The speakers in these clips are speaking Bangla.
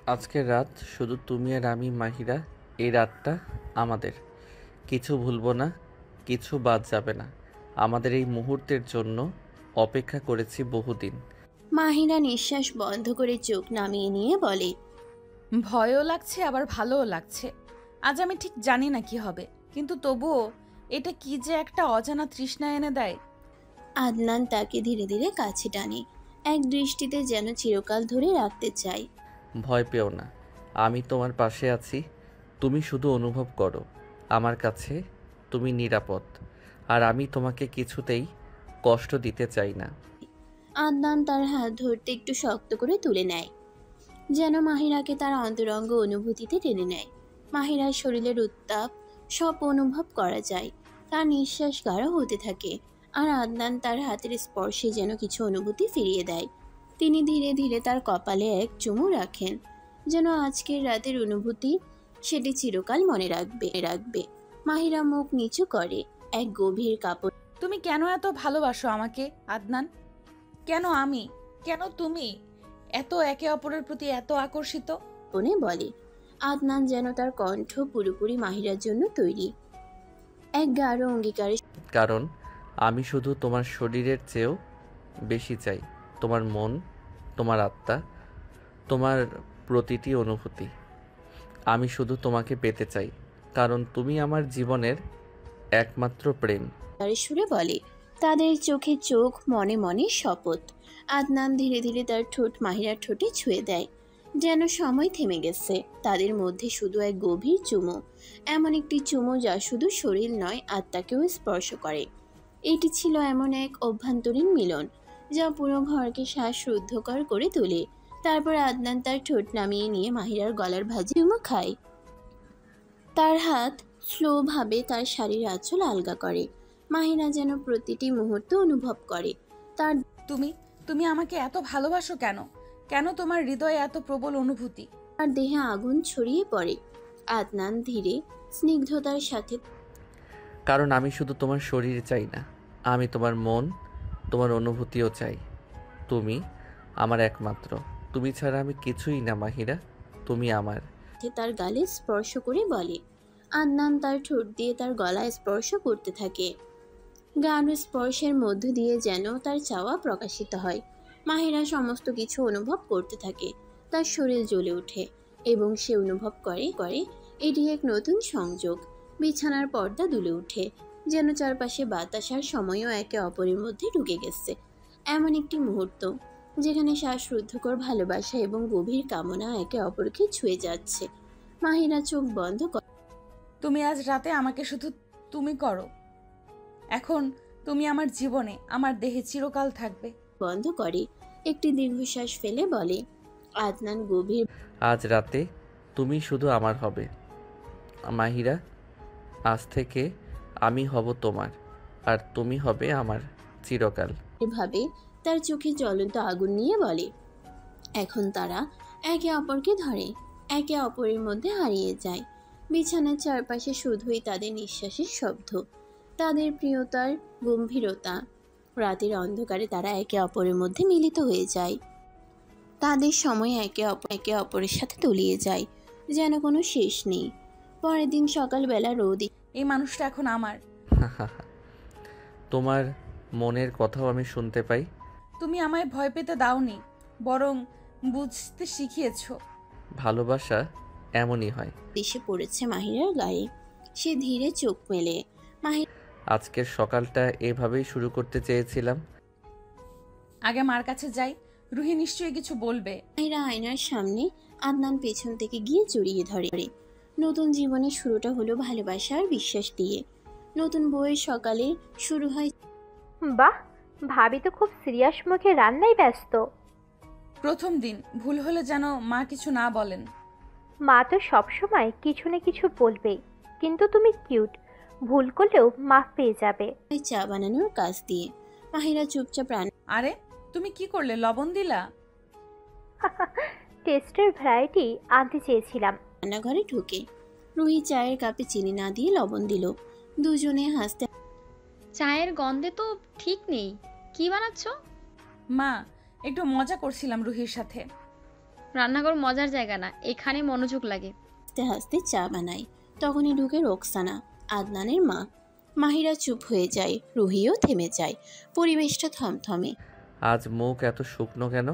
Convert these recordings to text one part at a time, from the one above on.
আজকের রাত শুধু তুমি আর আমি মাহিরা। এই রাতটা আমাদের। কিছু ভুলবো না, কিছু বাদ যাবে না। আমাদের এই মুহূর্তের জন্য অপেক্ষা করেছি বহুদিন। মাহিরা নিঃশ্বাস বন্ধ করে চোখ নামিয়ে নিয়ে বলে। ভয়ও লাগছে আবার ভালোও লাগছে। আজ আমি ঠিক জানি না কি হবে, কিন্তু তবুও এটা কি যে একটা অজানা তৃষ্ণা এনে দেয়। আদনান তাকে ধীরে ধীরে কাছে টানে, এক দৃষ্টিতে যেন চিরকাল ধরে রাখতে চায়। ভয় পেও না, আমি তোমার পাশে আছি। তুমি শুধু অনুভব করো, আমার কাছে তুমি নিরাপদ। আর আমি তোমাকে কিছুতেই কষ্ট দিতে চাই না। আদনান তার হাত ধরতে একটু শক্ত করে তুলে নেয়, যেন মাহিরাকে তার অন্তরঙ্গ অনুভূতিতে টেনে নেয়। মাহিরার শরীরের উত্তাপ সব অনুভব করা যায়, তার নিঃশ্বাস গাঢ় হতে থাকে। আর আদনান তার হাতের স্পর্শে যেন কিছু অনুভূতি ফিরিয়ে দেয়। তিনি ধীরে ধীরে তার কপালে এক চুমু রাখেন, যেন আজকের রাতের অনুভূতি সেটি চিরকাল মনে রাখবে। মাহিরা মুখ নিচু করে, এক গভীর কাপড় তুমি কেন এত ভালোবাসো আমাকে, আদনান? কেন আমি, কেন তুমি এত একে অপরের প্রতি এত আকর্ষিত? বনে বলে। আদনান যেন তার কণ্ঠ পুরোপুরি মাহিরার জন্য তৈরি, এক গাঢ় অঙ্গীকারে। কারণ আমি শুধু তোমার শরীরের চেয়েও বেশি চাই। তোমার মন, তোমার আত্মা, তোমার প্রতিটি অনুভূতি। আমি শুধু তোমাকে পেতে চাই, কারণ তুমি আমার জীবনের একমাত্র প্রেম। সুরে বলে। তাদের চোখে চোখ, মনে মনে শপথ। আদনান ধীরে ধীরে তার ঠোঁট মাহিরার ঠোঁটে ছুঁয়ে দেয়, যেন সময় থেমে গেছে। তাদের মধ্যে শুধু এক গভীর চুমু, এমন একটি চুমু যা শুধু শরীর নয়, আত্মাকেও স্পর্শ করে। এটি ছিল এমন এক অভ্যন্তরীণ মিলন যা পুরো ঘরকে শ্বাসরুদ্ধকর করে তোলে। তারপর আদনান তার ঠোঁট নামিয়ে নিয়ে মাহিরার গলার ভাঁজে চুমু খায়। তার হাত স্লোভাবে তার শাড়ির আঁচল আলগা করে। মাহিরা যেন প্রতিটি মুহূর্ত অনুভব করে তার তুমি তুমি আমাকে এত ভালোবাসো কেন? কেন তোমার হৃদয়ে এত প্রবল অনুভূতি? তার দেহে আগুন ছড়িয়ে পড়ে। আদনান ধীরে, স্নিগ্ধতার সাথে কারণ আমি শুধু তোমার শরীর চাই না, আমি তোমার মন, তোমার অনুভূতিও চাই। তুমি আমার একমাত্র। তুমি ছাড়া আমি কিছুই না মাহিরা, তুমি আমার। তার গালে স্পর্শ করে বলে। আদনান তার ঠোঁট দিয়ে তার গলায় স্পর্শ করতে থাকে। গান ও স্পর্শের মধ্য দিয়ে যেন তার চাওয়া প্রকাশিত হয়। মাহিরা সমস্ত কিছু অনুভব করতে থাকে, তার শরীর জ্বলে ওঠে এবং সে অনুভব করে এটি এক নতুন সংযোগ। বিছানার পর্দা দুলে ওঠে, যেন চারপাশে বাতাস আর সময়ও একে অপরের মধ্যে ঢুকে গেছে। এমন একটি মুহূর্ত যেখানে শ্বাসরুদ্ধকর ভালোবাসা এবং গভীর কামনা একে অপরকে ছুঁয়ে যাচ্ছে। মাহিরা চোখ বন্ধ তুমি আজ রাতে আমাকে শুধু তুমি করো। এখন তুমি আমার জীবনে, আমার দেহে চিরকাল থাকবে। বন্ধ করে একটি দীর্ঘশ্বাস ফেলে বলে। আদনান গভীর আজ রাতে তুমি শুধু আমার হবে মাহিরা। আজ থেকে আমি হব তোমার, আর তুমি হবে আমার চিরকাল। ভাবে তার চোখে জ্বলন্ত আগুন নিয়ে বলে। এখন তারা একে অপরকে ধরে, একে অপরের মধ্যে হারিয়ে যায়। বিছানার চারপাশে শুধুই তাদের নিঃশ্বাসের শব্দ, তাদের প্রিয়তার গম্ভীরতা। রাতের অন্ধকারে তারা একে অপরের মধ্যে মিলিত হয়ে যায়। তাদের সময় একে অপরের সাথে তলিয়ে যায়, যেন কোনো শেষ নেই। পরের দিন সকালবেলা রোদ এই মানুষটা এখন আমার। তোমার মনের কথাও আমি শুনতে পাই। তুমি আমায় ভয় পেতে দাওনি, বরং বুঝতে শিখিয়েছো। ভালোবাসা এমনই হয়। এসে পড়েছে মাহিরার গায়ে। সে ধীরে চোখ মেলে। আজকের সকালটা এভাবেই শুরু করতে চেয়েছিলাম। আগে মার কাছে যাই, রুহি নিশ্চয়ই কিছু বলবে। মাহিরা আয়নার সামনে, আদনান পেছন থেকে গিয়ে জড়িয়ে ধরে। নতুন জীবনের শুরুটা হলো ভালোবাসা আর বিশ্বাস দিয়ে। নতুন বইয়ের সকালে শুরু হয়। বাহ, ভাবি তো খুব সিরিয়াস মুখে রান্নায় ব্যস্ত। প্রথম দিন ভুল হলে যেন মা কিছু না বলেন। মা তো সবসময় কিছু না কিছু বলবেই, কিন্তু তুমি কিউট, ভুল করলেও মাফ পেয়ে যাবে। চা বানানোর কাজ দিয়ে মাহিরা চুপচাপ আরে তুমি কি করলে, লবণ দিলা? টেস্টের ভ্যারাইটি আনতে চেয়েছিলাম। রান্নাঘরে ঢুকে রুহি চায়ের কাপে চিনি না দিয়ে লবণ দিল। দুজনে হাসতে চায়ের গন্ধে তো ঠিক নেই। কি বানাচ্ছ? মা, একটু মজা করছিলাম রুহির সাথে। রান্নাঘর মজার জায়গা না, এখানে মনোযোগ লাগে। হাসতে হাসতে চা বানায়। তখনই ঢুকে রোকসানা, আদনানের মা। মাহিরা চুপ হয়ে যায়, রুহিও থেমে যায়। পরিবেশটা থমথমে। আজ মুখ এত শুকনো কেন?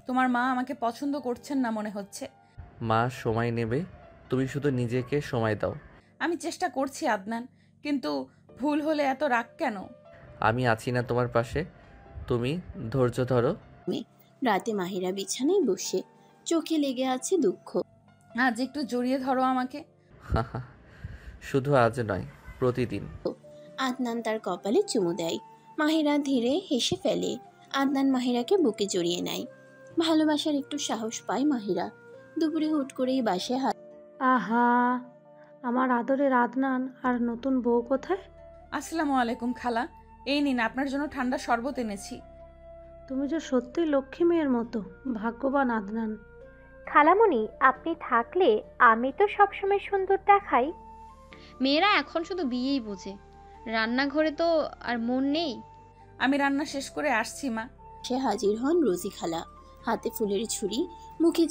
তোমার মা আমাকে পছন্দ করছেন না মনে হচ্ছে। মা সময় নেবে, তুমি শুধু নিজেকে সময় দাও। আমি চেষ্টা করছি আদনান, কিন্তু ভুল হলে এত রাগ কেন? আমি আছি না তোমার পাশে, তুমি ধৈর্য ধরো। রাতে মাহিরা বিছানায় বসে, চোখে লেগে আছে দুঃখ। আজ একটু জড়িয়ে ধরো আমাকে। শুধু আজ নয়, প্রতিদিন। আদনান তার কপালে চুমু দেয়। মাহিরা ধীরে হেসে ফেলে। আদনান মাহিরাকে বুকে জড়িয়ে নেয়। ভালোবাসার একটু সাহস পায় মাহিরা। দুপুরে হুট করেই বাসায় আহা, আমার আদরের আদনান আর নতুন বউ কোথায়? আসসালামু আলাইকুম খালা, এই নিন আপনার জন্য ঠান্ডা শরবত এনেছি। তুমি যে সত্যি লক্ষ্মী মেয়ের মতো, ভাগ্যবান আদনান। খালামণি, আপনি থাকলে আমি তো সবসময় সুন্দর দেখাই। মেয়েরা এখন শুধু বিয়েই বোঝে, রান্নাঘরে তো আর মন নেই। আমি রান্না শেষ করে আসছি মা। সে হাজির হন রোজি খালা, হাতে ফুলের ছুরি, মুখে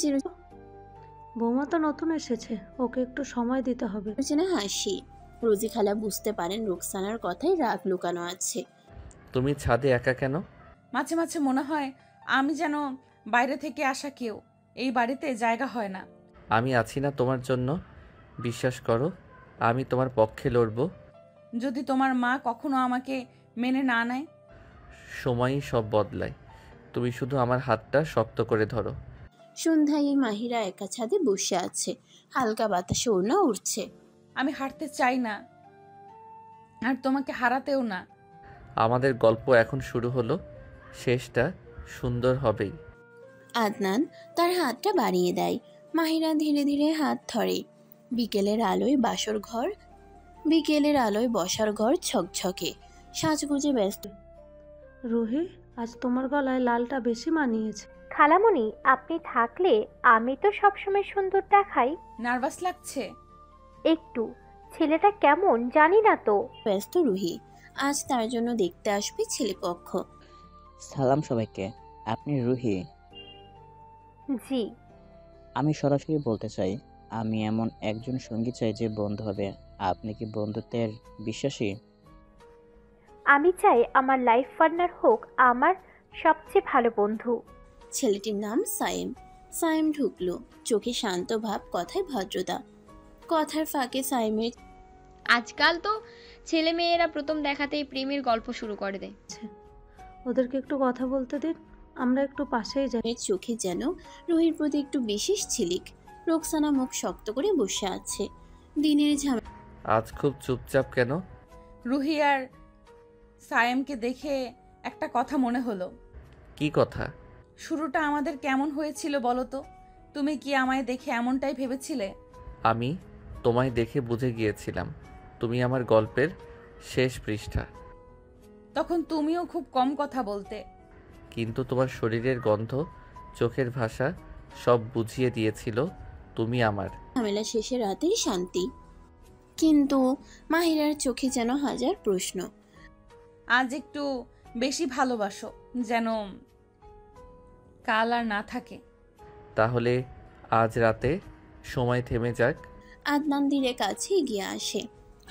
বৌমা তো নতুন এসেছে, ওকে একটু সময় দিতে হবে। চেনা হাসি। রোজি খালা বুঝতে পারেন রোকসানার কথায় রাগ লুকানো আছে। তুমি ছাদে একা কেন? মাঝে মাঝে মনে হয় আমি যেন বাইরে থেকে আসা কেউ, এই বাড়িতে জায়গা হয় না। আমি আছি না তোমার জন্য, বিশ্বাস করো, আমি তোমার পক্ষে লড়ব। যদি তোমার মা কখনো আমাকে মেনে না নেয়? সময়ই সব বদলায়, তুমি শুধু আমার হাতটা শক্ত করে ধরো। সন্ধ্যায় মাহিরা একা ছাদে বসে আছে। হালকা বাতাসে ওড়না উঠছে। আমি হারতে চাই না, আর তোমাকে হারাতেও না। আমাদের গল্প এখন শুরু হলো, শেষটা সুন্দর হবেই। আদনান তার হাতটা বাড়িয়ে দেয়। মাহিরা ধীরে ধীরে হাত ধরে। বিকেলের আলোয় বসার ঘর ছকছকে, সাজগুজে ব্যস্ত। রুহি, আজ তোমার গলায় লালটা বেশি মানিয়েছে। খালামণি, আপনি থাকলে আমি তো সবসময় সুন্দর দেখাই। নার্ভাস লাগছে একটু। ছেলেটা কেমন জানি না তো। ব্যস্ত রুহি। আজ তার জন্য দেখতে আসবে ছেলেপক্ষ। সালাম সবাইকে। আপনি রুহি? জি। আমি সরাসরি বলতে চাই, আমি এমন একজন সঙ্গী চাই যে বন্ধু হবে। আপনি কি বন্ধুত্বের বিশ্বাসী? আমি চাই আমার লাইফ পার্টনার হোক আমার সবচেয়ে ভালো বন্ধু। ছেলেটির নাম সাইম। সাইম ঢুকলো, চোখে শান্ত ভাব, কথায় ভদ্রতা। কথার ফাঁকে সাইমের আজকাল তো ছেলে মেয়েরা প্রথম দেখাতেই প্রেমের গল্প শুরু করে দেয়। ওদেরকে একটু কথা বলতে দিন, আমরা একটু পাশেই যাই। চোখে যেন রুহির প্রতি একটু বিশেষ ঝিলিক। রোকসানা মুখ শক্ত করে বসে আছে। দিনের ঝামেলা আজ খুব চুপচাপ কেন? রুহি আর সায়েমকে দেখে একটা কথা মনে হলো। কি কথা? শুরুটা আমাদের কেমন হয়েছিল বলো তো? তুমি কি আমায় দেখে এমনটাই ভেবেছিলে? আমি তোমায় দেখে বুঝে গিয়েছিলাম তুমি আমার গল্পের শেষ পৃষ্ঠা। তখন তুমিও খুব কম কথা বলতে। কিন্তু তোমার শরীরের গন্ধ, চোখের ভাষা সব বুঝিয়ে দিয়েছিল তুমি আমার। শেষে রাতের শান্তি। কিন্তু মাহিরার চোখে যেন হাজার প্রশ্ন। আজ একটু বেশি ভালোবাসো, যেন কাল আর না থাকে। তাহলে আজ রাতে সময় থেমে যাক। আদনান ধীরে কাছে এগিয়ে আসে,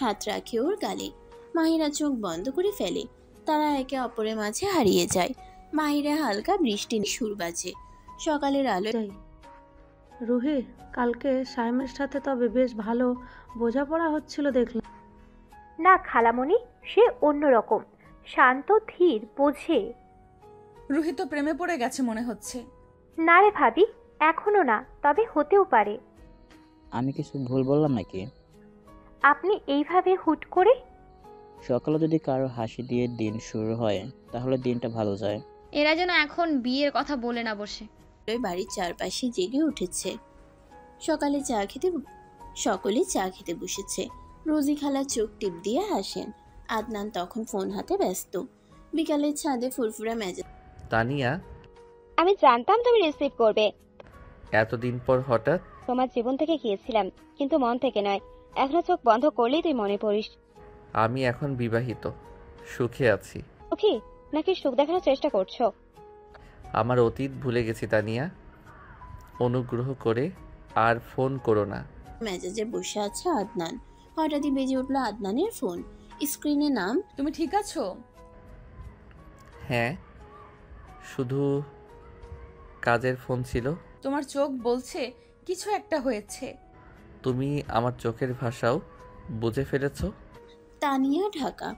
হাত রাখে ওর গালে। মাহিরা চোখ বন্ধ করে ফেলে। তারা একে অপরের মাঝে হারিয়ে যায়। মাহিরা হালকা বৃষ্টি সুর বাজে। সকালের আলো যাই। রুহি, কালকে সাইমের সাথে তবে বেশ ভালো বোঝাপড়া হচ্ছিল দেখলাম। না খালামণি, সে অন্যরকম, শান্ত, ধীর, বোঝে। রুহি তো প্রেমে পড়ে গেছে মনে হচ্ছে। না রে ভাবি, এখনো না, তবে হতেও পারে। আমি কিছু ভুল বললাম নাকি? আপনি এইভাবে হুট করে? সকালে যদি কারো হাসি দিয়ে দিন শুরু হয় তাহলে দিনটা ভালো যায়। এরা যেন এখন বিয়ের কথা বলে না বসে। বাড়ির চারপাশে জেগে উঠেছে। সকলে চা খেতে বসেছে। রোজি খালা চোখ টিপ দিয়ে হাসেন। আদনান তখন ফোন হাতে ব্যস্ত। বিকালের ছাদে ফুরফুরা মেজাজ। তানিয়া, আমি জানতাম তুমি রিসিভ করবে। এতদিন পর হঠাৎ? তোমার জীবন থেকে গিয়েছিলাম, কিন্তু মন থেকে নয়। এখনো চোখ বন্ধ করলেই তুই মনে পড়িস। আমি এখন বিবাহিত, সুখে আছি। ওকে, নাকি সুখ দেখানোর চেষ্টা করছো? আমার অতীত ভুলে গেছি তানিয়া। অনুগ্রহ করে আর ফোন করো না। মেজাজে বসে আছে আদনান। হঠাৎই বেজে উঠল আদনানের ফোন। স্ক্রিনে নাম। তুমি ঠিক আছো? হ্যাঁ, শুধু কাজের ফোন ছিল। তোমার চোখ বলছে কিছু একটা হয়েছে। তুমি আমার চোখের ভাষাও বুঝে ফেলেছো। তানিয়া ঢাকা।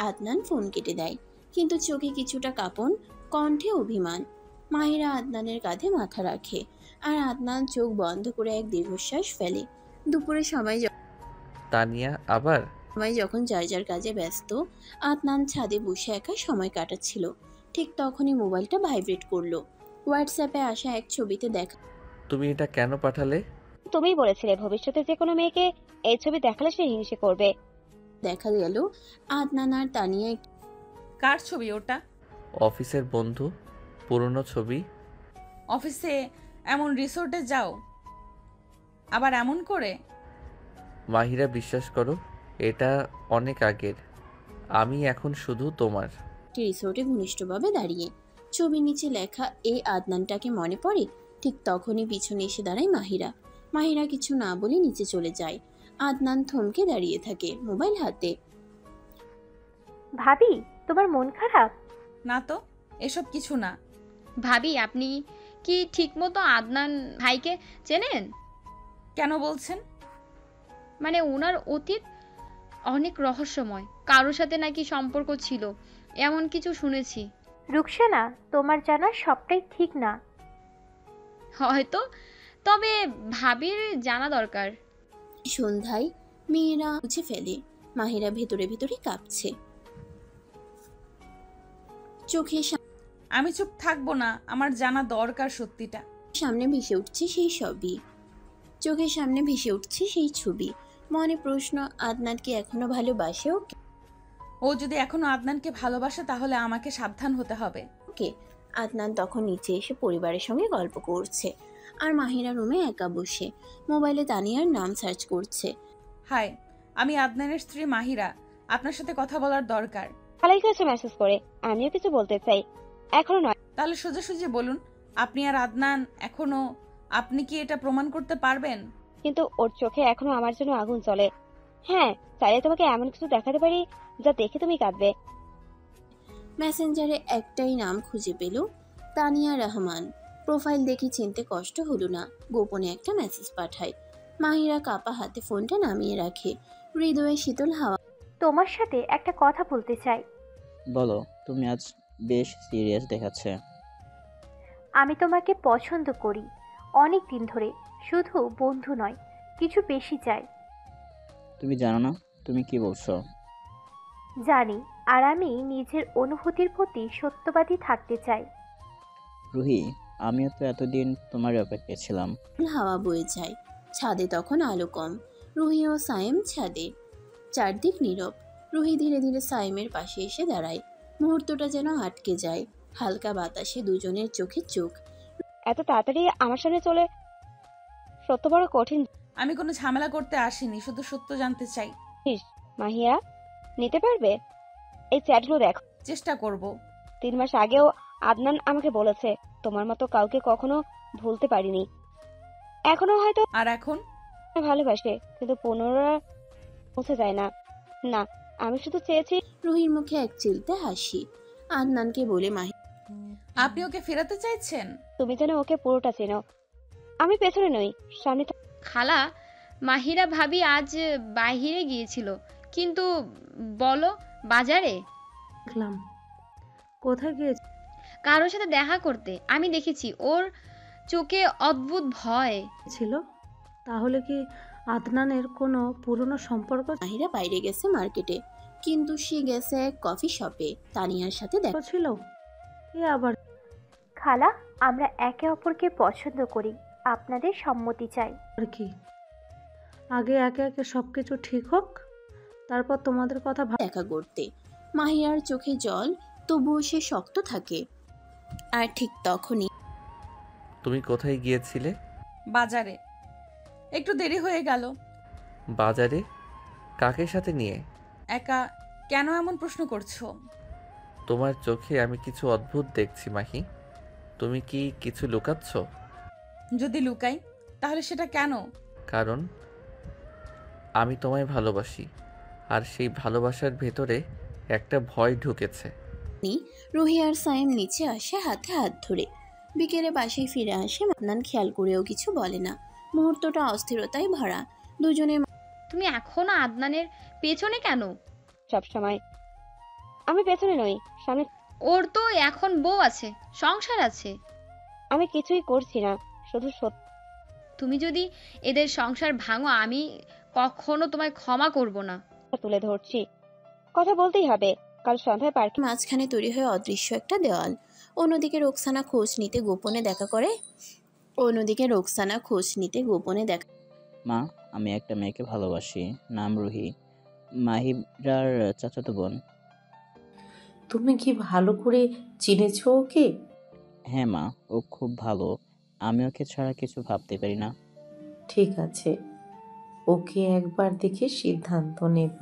আদনান ফোন কেটে দেয়, কিন্তু চোখে কিছুটা কাঁপন, কণ্ঠে অভিমান। মাহিরা আদনানের কাঁধে মাথা রাখে, আর আদনান চোখ বন্ধ করে এক দীর্ঘশ্বাস ফেলে। দুপুরে তানিয়া আবার? সবাই যখন যার যার কাজে ব্যস্ত, আদনান ছাদে বসে একা সময় কাটাচ্ছিল। ঠিক তখনই মোবাইলটা ভাইব্রেট করলো। হোয়াটসঅ্যাপে আসা এক ছবিতে তুমি এটা কেন পাঠালে? তুমিই বলেছিলে ভবিষ্যতে যে কোনো মেয়েকে এই ছবি দেখালে সে হিংসে করবে। দেখা গেল আদনান আর তানিয়া কার ছবি ওটা? অফিসের বন্ধু, পুরনো ছবি। অফিসে এমন রিসোর্টে যাও, আবার এমন করে? মাহিরা, বিশ্বাস করো, এটা অনেক আগের। আমি এখন শুধু তোমার। একটি রিসোর্টে ঘনিষ্ঠভাবে দাঁড়িয়ে ছবির নিচে লেখা এই আদনানটাকে মনে পড়ে। ঠিক তখনই পিছনে এসে দাঁড়ায় মাহিরা। মাহিরা কিছু না বলে নিচে চলে যায়। আদনান থমকে দাঁড়িয়ে থাকে, মোবাইল হাতে। ভাবি, তোমার মন খারাপ? না তো, এসব কিছু না। ভাবি, আপনি কি ঠিকমতো আদনান ভাইকে চেনেন? কেন বলছেন? মানে ওনার অতীত অনেক রহস্যময়, কারোর সাথে নাকি সম্পর্ক ছিল, এমন কিছু শুনেছি। রুকসানা, তোমার জানা সবটাই ঠিক না। হয়তো, তবে ভাবির জানা দরকার। সন্ধ্যায় মেয়েরা মুছে ফেলে। মাহিরা ভেতরে ভেতরে কাঁপছে। চোখের আমি চুপ থাকবো না, আমার জানা দরকার সত্যিটা। সামনে ভেসে উঠছে সেই ছবি। চোখের সামনে ভেসে উঠছে সেই ছবি। মনে প্রশ্ন, আদনান কি এখনো ভালোবাসে ওকে? ও যদি এখনো আদনানকে ভালোবাসে তাহলে আমাকে সাবধান হতে হবে। ওকে। আদনান তখন নিচে এসে পরিবারের সঙ্গে গল্প করছে, আর মাহিরা রুমে একা বসে মোবাইলে তানিয়ার নাম সার্চ করছে। হাই, আমি আদনানের স্ত্রী মাহিরা, আপনার সাথে কথা বলার দরকার। ভালোই করেছে মেসেজ করে, আমিও কিছু বলতে চাই। এখনো নয়, তাহলে সোজাসুজি বলুন, আপনি আর আদনান এখনো? আপনি কি এটা প্রমাণ করতে পারবেন? কিন্তু ওর চোখে এখনো আমার জন্য আগুন জ্বলে। হ্যাঁ, চাইলে তোমাকে এমন কিছু দেখাতে পারি যা দেখে তুমি কাঁদবে। মেসেঞ্জারে একটাই নাম খুঁজে পেল, তানিয়া রহমান। প্রোফাইল দেখে চিনতে কষ্ট হলো না। গোপনে একটা মেসেজ পাঠায়। মাহিরা কাপা হাতে ফোনটা নামিয়ে রাখে। হৃদয়ে শীতল হাওয়া। তোমার সাথে একটা কথা বলতে চাই। বলো, তুমি আজ বেশ সিরিয়াস দেখাচ্ছে। আমি তোমাকে পছন্দ করি অনেক দিন ধরে, শুধু বন্ধু নয়, কিছু বেশি চাই। তুমি জানো না তুমি কি বলছো? জানি, আর আমি নিজের অনুভূতির প্রতি সত্যবাদী থাকতে চাই। রুহি, আমিও তো এতদিন তোমার অপেক্ষায় ছিলাম। হাওয়া বয়ে যায়। ছাদে তখন আলো কম। রুহি ও সায়েম ছাদে। চারদিক নীরব। রুহি ধীরে ধীরে সায়েমের পাশে এসে দাঁড়ায়। মুহূর্তটা যেন আটকে যায়। হালকা বাতাসে দুজনের চোখে চোখ। এত তাড়াতাড়ি আমার সামনে চলে, সত্য বড় কঠিন। আমি কোনো ঝামেলা করতে আসিনি, শুধু সত্য জানতে চাই। মাহিয়া, নিতে পারবে? এই চ্যাটগুলো দেখো। চেষ্টা করব। 3 মাস আগেও আদনান আমাকে বলেছে তোমার মতো কাউকে কখনো ভুলতে পারিনি। এখনো হয়তো আর এখন? ভালোবাসে, কিন্তু পুনরায় মুছে যায় না। না, আমি শুধু চেয়েছি। রুহির মুখে এক চিলতে হাসি। আদনানকে বলে, আপনি ওকে ফেরাতে চাইছেন? তুমি যেন ওকে পুরোটা চেনো। আমি পেছনে নই, সামনে খালা, মাহিরা ভাবি আজ বাইরে গিয়েছিল, কিন্তু বলো বাজারে। দেখলাম। কোথায় গিয়েছি? কারোর সাথে দেখা করতে। আমি দেখেছি ওর চোখে অদ্ভুত ভয় ছিল। তাহলে কি আদনানের কোনো পুরনো সম্পর্ক মাহিরা বাইরে গেছে মার্কেটে, কিন্তু সে গেছে এক কফি শপে তানিয়ার সাথে দেখা। ছিল? এ আবার? খালা, আমরা একে অপরকে পছন্দ করি, আপনাদের সম্মতি চাই। আর কি? আগে একে একে সবকিছু ঠিক হোক, তারপর তোমাদের কথা দেখা করতে। মাহিরার চোখে জল, তবুও সে শক্ত থাকে। আর ঠিক তখনই। তুমি কোথায় গিয়েছিলে? বাজারে। একটু দেরি হয়ে গেল। বাজারে? কাকে সাথে নিয়ে? একা। কেন এমন প্রশ্ন করছো? তোমার চোখে আমি কিছু অদ্ভুত দেখছি মাহি। তুমি কি কিছু লুকাচ্ছ? যদি লুকাই তাহলে সেটা কেন? কারণ আমি তোমায় ভালোবাসি, আর সেই ভালোবাসার ভেতরে একটা ভয় ঢুকেছে। রুহি আর সাইম নিচে আসে হাতে হাত ধরে। বিকেলে বাসায় ফিরে আসে মান্নান খেয়াল করেও কিছু বলে না। মুহূর্তটা অস্থিরতায় ভরা। দুজনে তুমি এখনো আদনানের পেছনে কেন? সব সময় আমি পেছনে নই, সামনে। ওর তো এখন বউ আছে, সংসার আছে। আমি কিছুই করছি না, শুধু সত্য তুমি যদি এদের সংসার ভাঙো, আমি কখনো তোমায় ক্ষমা করব না। তুলে ধরছি। কথা বলতেই হবে। কাল সন্ধ্যায় পার্কে মাঝখানে তৈরি হয়ে অদৃশ্য একটা দেওয়াল। অন্যদিকে রোকসানা খোঁজ নিতে গোপনে দেখা মা, আমি একটা মেয়েকে ভালোবাসি, নাম রুহি, মাহিরার চাচাতো বোন। তুমি কি ভালো করে চিনেছো ওকে? হ্যাঁ মা, ও খুব ভালো। আমি ওকে ছাড়া কিছু ভাবতে পারি না। ঠিক আছে, ওকে একবার দেখে সিদ্ধান্ত নেব।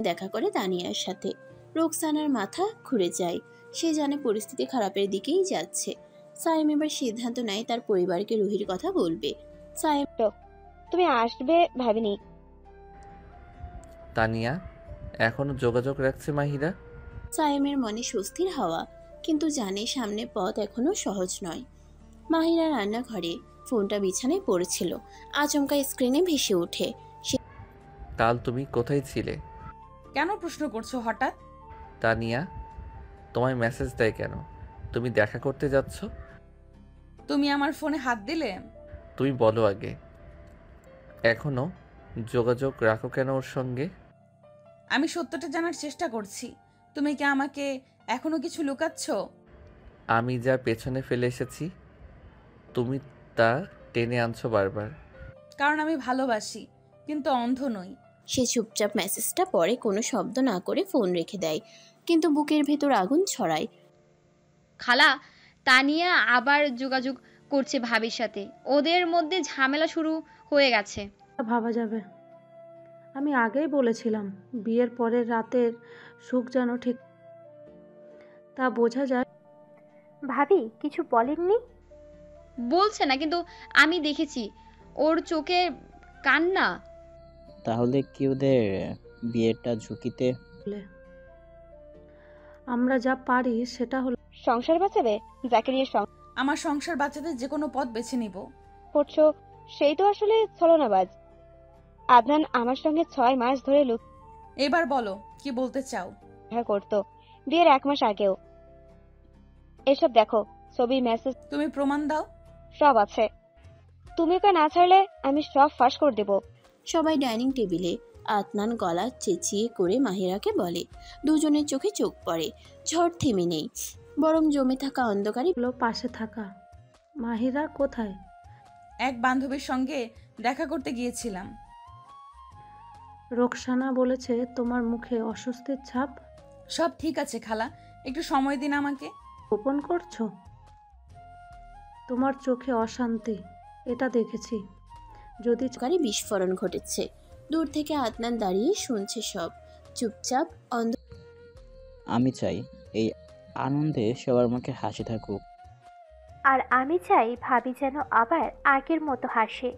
দেখা করে তানিয়ার সাথে। রোকসানার মাথা ঘুরে যায়। সে জানে পরিস্থিতি খারাপের দিকেই যাচ্ছে। সাইম এবার সিদ্ধান্ত নেয় তার পরিবারকে রুহির কথা বলবে। সাইম তুমি আসবে ভাবিনি। তানিয়া এখনো যোগাযোগ রাখছে মাহিরা? সাইমের মনে স্বস্তির হাওয়া, কিন্তু জানে সামনে পথ এখনো সহজ নয়। মাহিরা রান্নাঘরে, ফোনটা বিছানায় পড়েছিল। আচমকা স্ক্রিনে ভেসে ওঠে। কাল তুমি কোথায় ছিলে? কেন প্রশ্ন করছো হঠাৎ? তানিয়া তোমায় মেসেজ দেয় কেন? তুমি দেখা করতে যাচ্ছ? তুমি আমার ফোনে হাত দিলে? তুমি বলো আগে, এখনো যোগাযোগ রাখো কেন ওর সঙ্গে? আমি সত্যটা জানার চেষ্টা করছি। তুমি কি আমাকে এখনো কিছু লুকাচ্ছ? আমি যা পেছনে ফেলে এসেছি তুমি তা টেনে আনছো বারবার। কারণ আমি ভালোবাসি, কিন্তু অন্ধ নই। সে চুপচাপ মেসেজটা পড়ে, কোনো শব্দ না করে ফোন রেখে দেয়। কিন্তু বুকের ভেতর আগুন ছড়ায়। খালা, তানিয়া আবার যোগাযোগ করছে ভাবির সাথে। ওদের মধ্যে ঝামেলা শুরু হয়ে গেছে। ভাবা যাবে। আমি আগেই বলেছিলাম বিয়ের পরের রাতের সুখ যেন ঠিক তা বোঝা যায়। ভাবি কিছু বলেননি? বলছে না, কিন্তু আমি দেখেছি ওর চোখে কান্না। তাহলে কি ওদের বিয়েটা ঝুঁকিতে? বলে আমরা যা পারি সেটা হলো সংসার বাঁচাবে? যাকে নিয়ে আমার সংসার বাঁচাতে যে কোনো পথ বেছে নিব। করছো সেই তো আসলে ছলনাবাজ। আদনান আমার সঙ্গে 6 মাস ধরে এবার বলো কি বলতে চাও? দেখা করতো, বিয়ের 1 মাস আগেও। এসব দেখো, ছবি, মেসেজ, তুমি প্রমাণ দাও। সব আছে। তুমি ওকে না ছাড়লে আমি সব ফাঁস করে দেব। সবাই ডাইনিং টেবিলে। আদনান গলা চেঁচিয়ে করে মাহিরাকে বলে। দুজনের চোখে চোখ পড়ে। ঝড় থেমে নেই, বরং জমে থাকা অন্ধকারে। পাশে থাকা। মাহিরা কোথায়? এক বান্ধবীর সঙ্গে দেখা করতে গিয়েছিলাম। রোকসানা বলেছে তোমার মুখে অস্বস্তির ছাপ। সব ঠিক আছে খালা, একটু সময় দিন আমাকে। গোপন করছো? তোমার চোখে অশান্তি, এটা দেখেছি। যদি গাড়ি বিস্ফোরণ ঘটেছে। দূর থেকে আদনান দাঁড়িয়ে শুনছে সব, চুপচাপ। আমি চাই এই আনন্দে সবার মুখে হাসি থাকুক। আর আমি চাই ভাবি যেন আবার আগের মতো হাসে।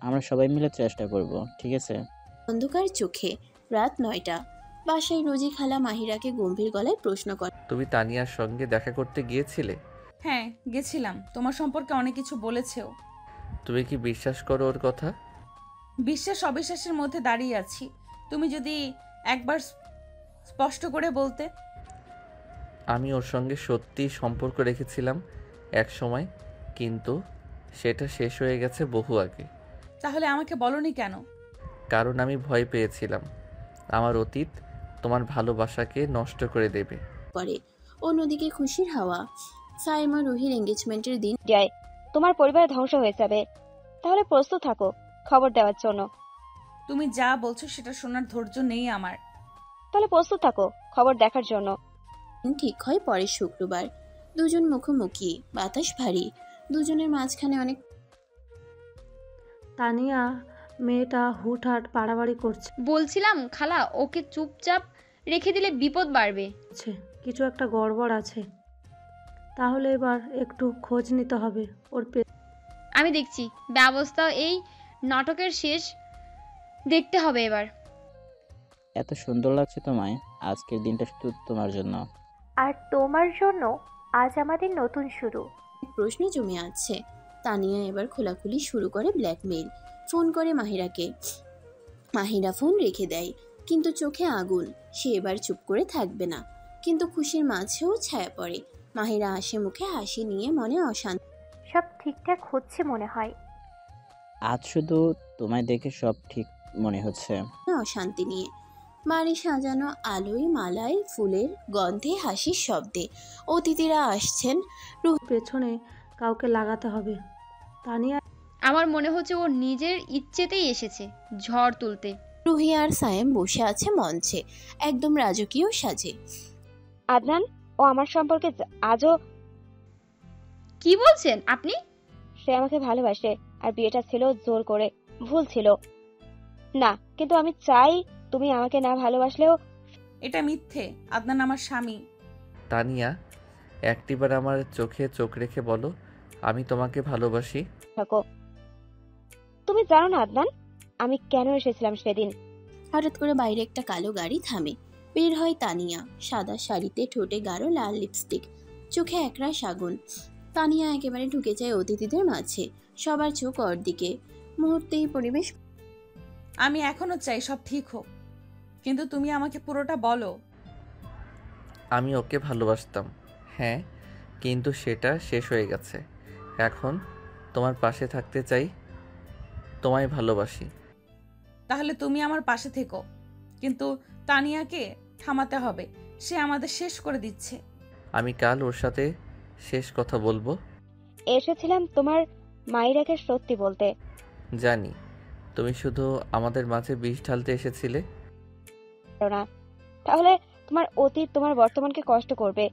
আমরা সবাই মিলে চেষ্টা করব, ঠিক আছে? অন্ধকার চোখে। রাত 9টা। বাসায় রোজি খালা মাহিরাকে গম্ভীর গলায় প্রশ্ন করে। তুমি তানিয়ার সঙ্গে দেখা করতে গিয়েছিলে? হ্যাঁ গেছিলাম, তোমার সম্পর্কে অনেক কিছু বলেছেও। তুমি কি বিশ্বাস করো ওর কথা? বিশ্বাস অবিশ্বাসের মধ্যে দাঁড়িয়ে আছি। তুমি যদি একবার স্পষ্ট করে বলতে। আমি ওর সঙ্গে সত্যি সম্পর্ক রেখেছিলাম এক সময়, কিন্তু সেটা শেষ হয়ে গেছে বহু আগে। তাহলে আমাকে বলনি কেন? কারণ আমি ভয় পেয়েছিলাম আমার অতীত তোমার ভালোবাসাকে নষ্ট করে দেবে। পরে অন্যদিকে খুশির হাওয়া। সাইমা রুহির এঙ্গেজমেন্টের দিন যায় তোমার পরিবার ধ্বংস হয়ে যাবে, তাহলে প্রস্তুত থাকো খবর দেওয়ার জন্য। তুমি যা বলছো সেটা শোনার ধৈর্য নেই আমার। তাহলে প্রস্তুত থাকো খবর দেখার জন্য। ঠিক হয় পরের শুক্রবার। দুজন মুখোমুখি, বাতাস ভারী। দুজনের মাঝখানে অনেক। তানিয়া মেয়েটা হুটহাট বাড়াবাড়ি করছে। বলছিলাম খালা, ওকে চুপচাপ রেখে দিলে বিপদ বাড়বে। কিছু একটা গড়বড় আছে। তাহলে এবার একটু খোঁজ নিতে হবে ওর আমি দেখছি ব্যবস্থা। এই নাটকের শেষ দেখতে হবে এবার। এত সুন্দর লাগছে তোমায়, আজকের দিনটা শুধু তোমার জন্য। আর তোমার জন্য আজ আমাদের নতুন শুরু। প্রশ্ন জমে আছে। তানিয়া এবার খোলাখুলি শুরু করে ব্ল্যাকমেইল। ফোন করে মাহিরাকে। মাহিরা ফোন রেখে দেয়, কিন্তু চোখে আগুন। সে এবার চুপ করে থাকবে না, কিন্তু খুশির মাঝেও ছায়া পড়ে। মাহিরা হাসি মুখে হাসি নিয়ে মনে অশান্তি সব ঠিকঠাক হচ্ছে মনে হয়। আজ শুধু তোমায় দেখে সব ঠিক মনে হচ্ছে। অশান্তি নিয়ে বাড়ি সাজানো আলোয় মালায় ফুলের গন্ধে হাসির শব্দে অতিথিরা আসছেন। পেছনে কাউকে লাগাতে হবে। তানিয়া আমার মনে হচ্ছে ও নিজের ইচ্ছেতেই এসেছে ঝড় তুলতে। রুহি আর সায়েম বসে আছে মঞ্চে, একদম রাজকীয় সাজে। আদনান ও আমার সম্পর্কে আজও। কি বলছেন আপনি? সে আমাকে ভালোবাসে, আর বিয়েটা ছিল জোর করে, ভুল ছিল না। কিন্তু আমি চাই তুমি আমাকে না ভালোবাসলেও। এটা মিথ্যে। আদনান আমার স্বামী। তানিয়া, একটিবার আমার চোখে চোখ রেখে বলো আমি তোমাকে ভালোবাসি। থাকো। তুমি জানো না আদনান, আমি কেন এসেছিলাম সেদিন? হঠাৎ করে বাইরে একটা কালো গাড়ি থামে। বের হয় তানিয়া, সাদা শাড়িতে, ঠোঁটে গাঢ় লাল লিপস্টিক, চোখে একরাশ আগুন। তানিয়া একেবারে ঢুকে যায় অতিথিদের মাঝে। সবার চোখ ওর দিকে। মুহূর্তেই পরিবেশ। আমি এখনো চাই সব ঠিক হোক, কিন্তু তুমি আমাকে পুরোটা বলো। আমি ওকে ভালোবাসতাম, হ্যাঁ, কিন্তু সেটা শেষ হয়ে গেছে। এখন তোমার পাশে থাকতে চাই, তোমায় ভালোবাসি। তাহলে তুমি আমার পাশে থেকো, কিন্তু তানিয়াকে থামাতে হবে। সে আমাদের শেষ করে দিচ্ছে। আমি কাল ওর সাথে শেষ কথা বলবো। এসেছিলাম তোমার মাইরাকে সত্যি বলতে। জানি তুমি শুধু আমাদের মাঝে বিষ ঢালতে এসেছিলে। না, তাহলে তোমার অতীত তোমার বর্তমানকে কষ্ট করবে।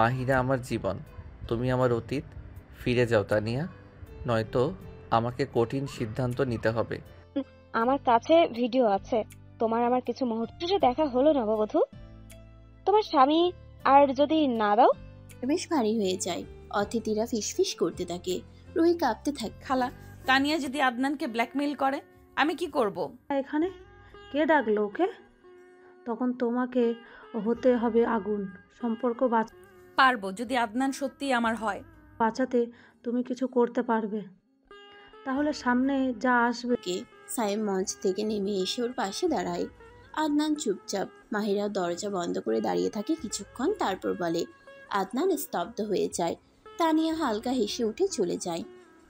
মাহিরা আমার জীবন, তুমি আমার অতীত। ফিরে যাও তানিয়া, নয়তো আমাকে কঠিন সিদ্ধান্ত নিতে হবে। আমার কাছে ভিডিও আছে, তোমার আমার কিছু মুহূর্ত দেখা হলো নববধূ। তোমার স্বামী আর যদি না দাও। বেশ ভারী হয়ে যায়। অতিথিরা ফিসফিস করতে থাকে। রুহি কাঁপতে থাকে। খালা, তানিয়া যদি আদনানকে ব্ল্যাকমেইল করে আমি কি করব? এখানে কে ডাকলো ওকে? তখন তোমাকে হতে হবে আগুন। সম্পর্ক পারবো যদি আদনান সত্যিই আমার হয়। বাঁচাতে তুমি কিছু করতে পারবে, তাহলে সামনে যা আসবে। কে সায়েম মঞ্চ থেকে নেমে এসে ওর পাশে দাঁড়ায়। আদনান চুপচাপ। মাহিরা দরজা বন্ধ করে দাঁড়িয়ে থাকে কিছুক্ষণ, তারপর বলে। আদনান স্তব্ধ হয়ে যায়। তানিয়া হালকা হেসে উঠে চলে যায়।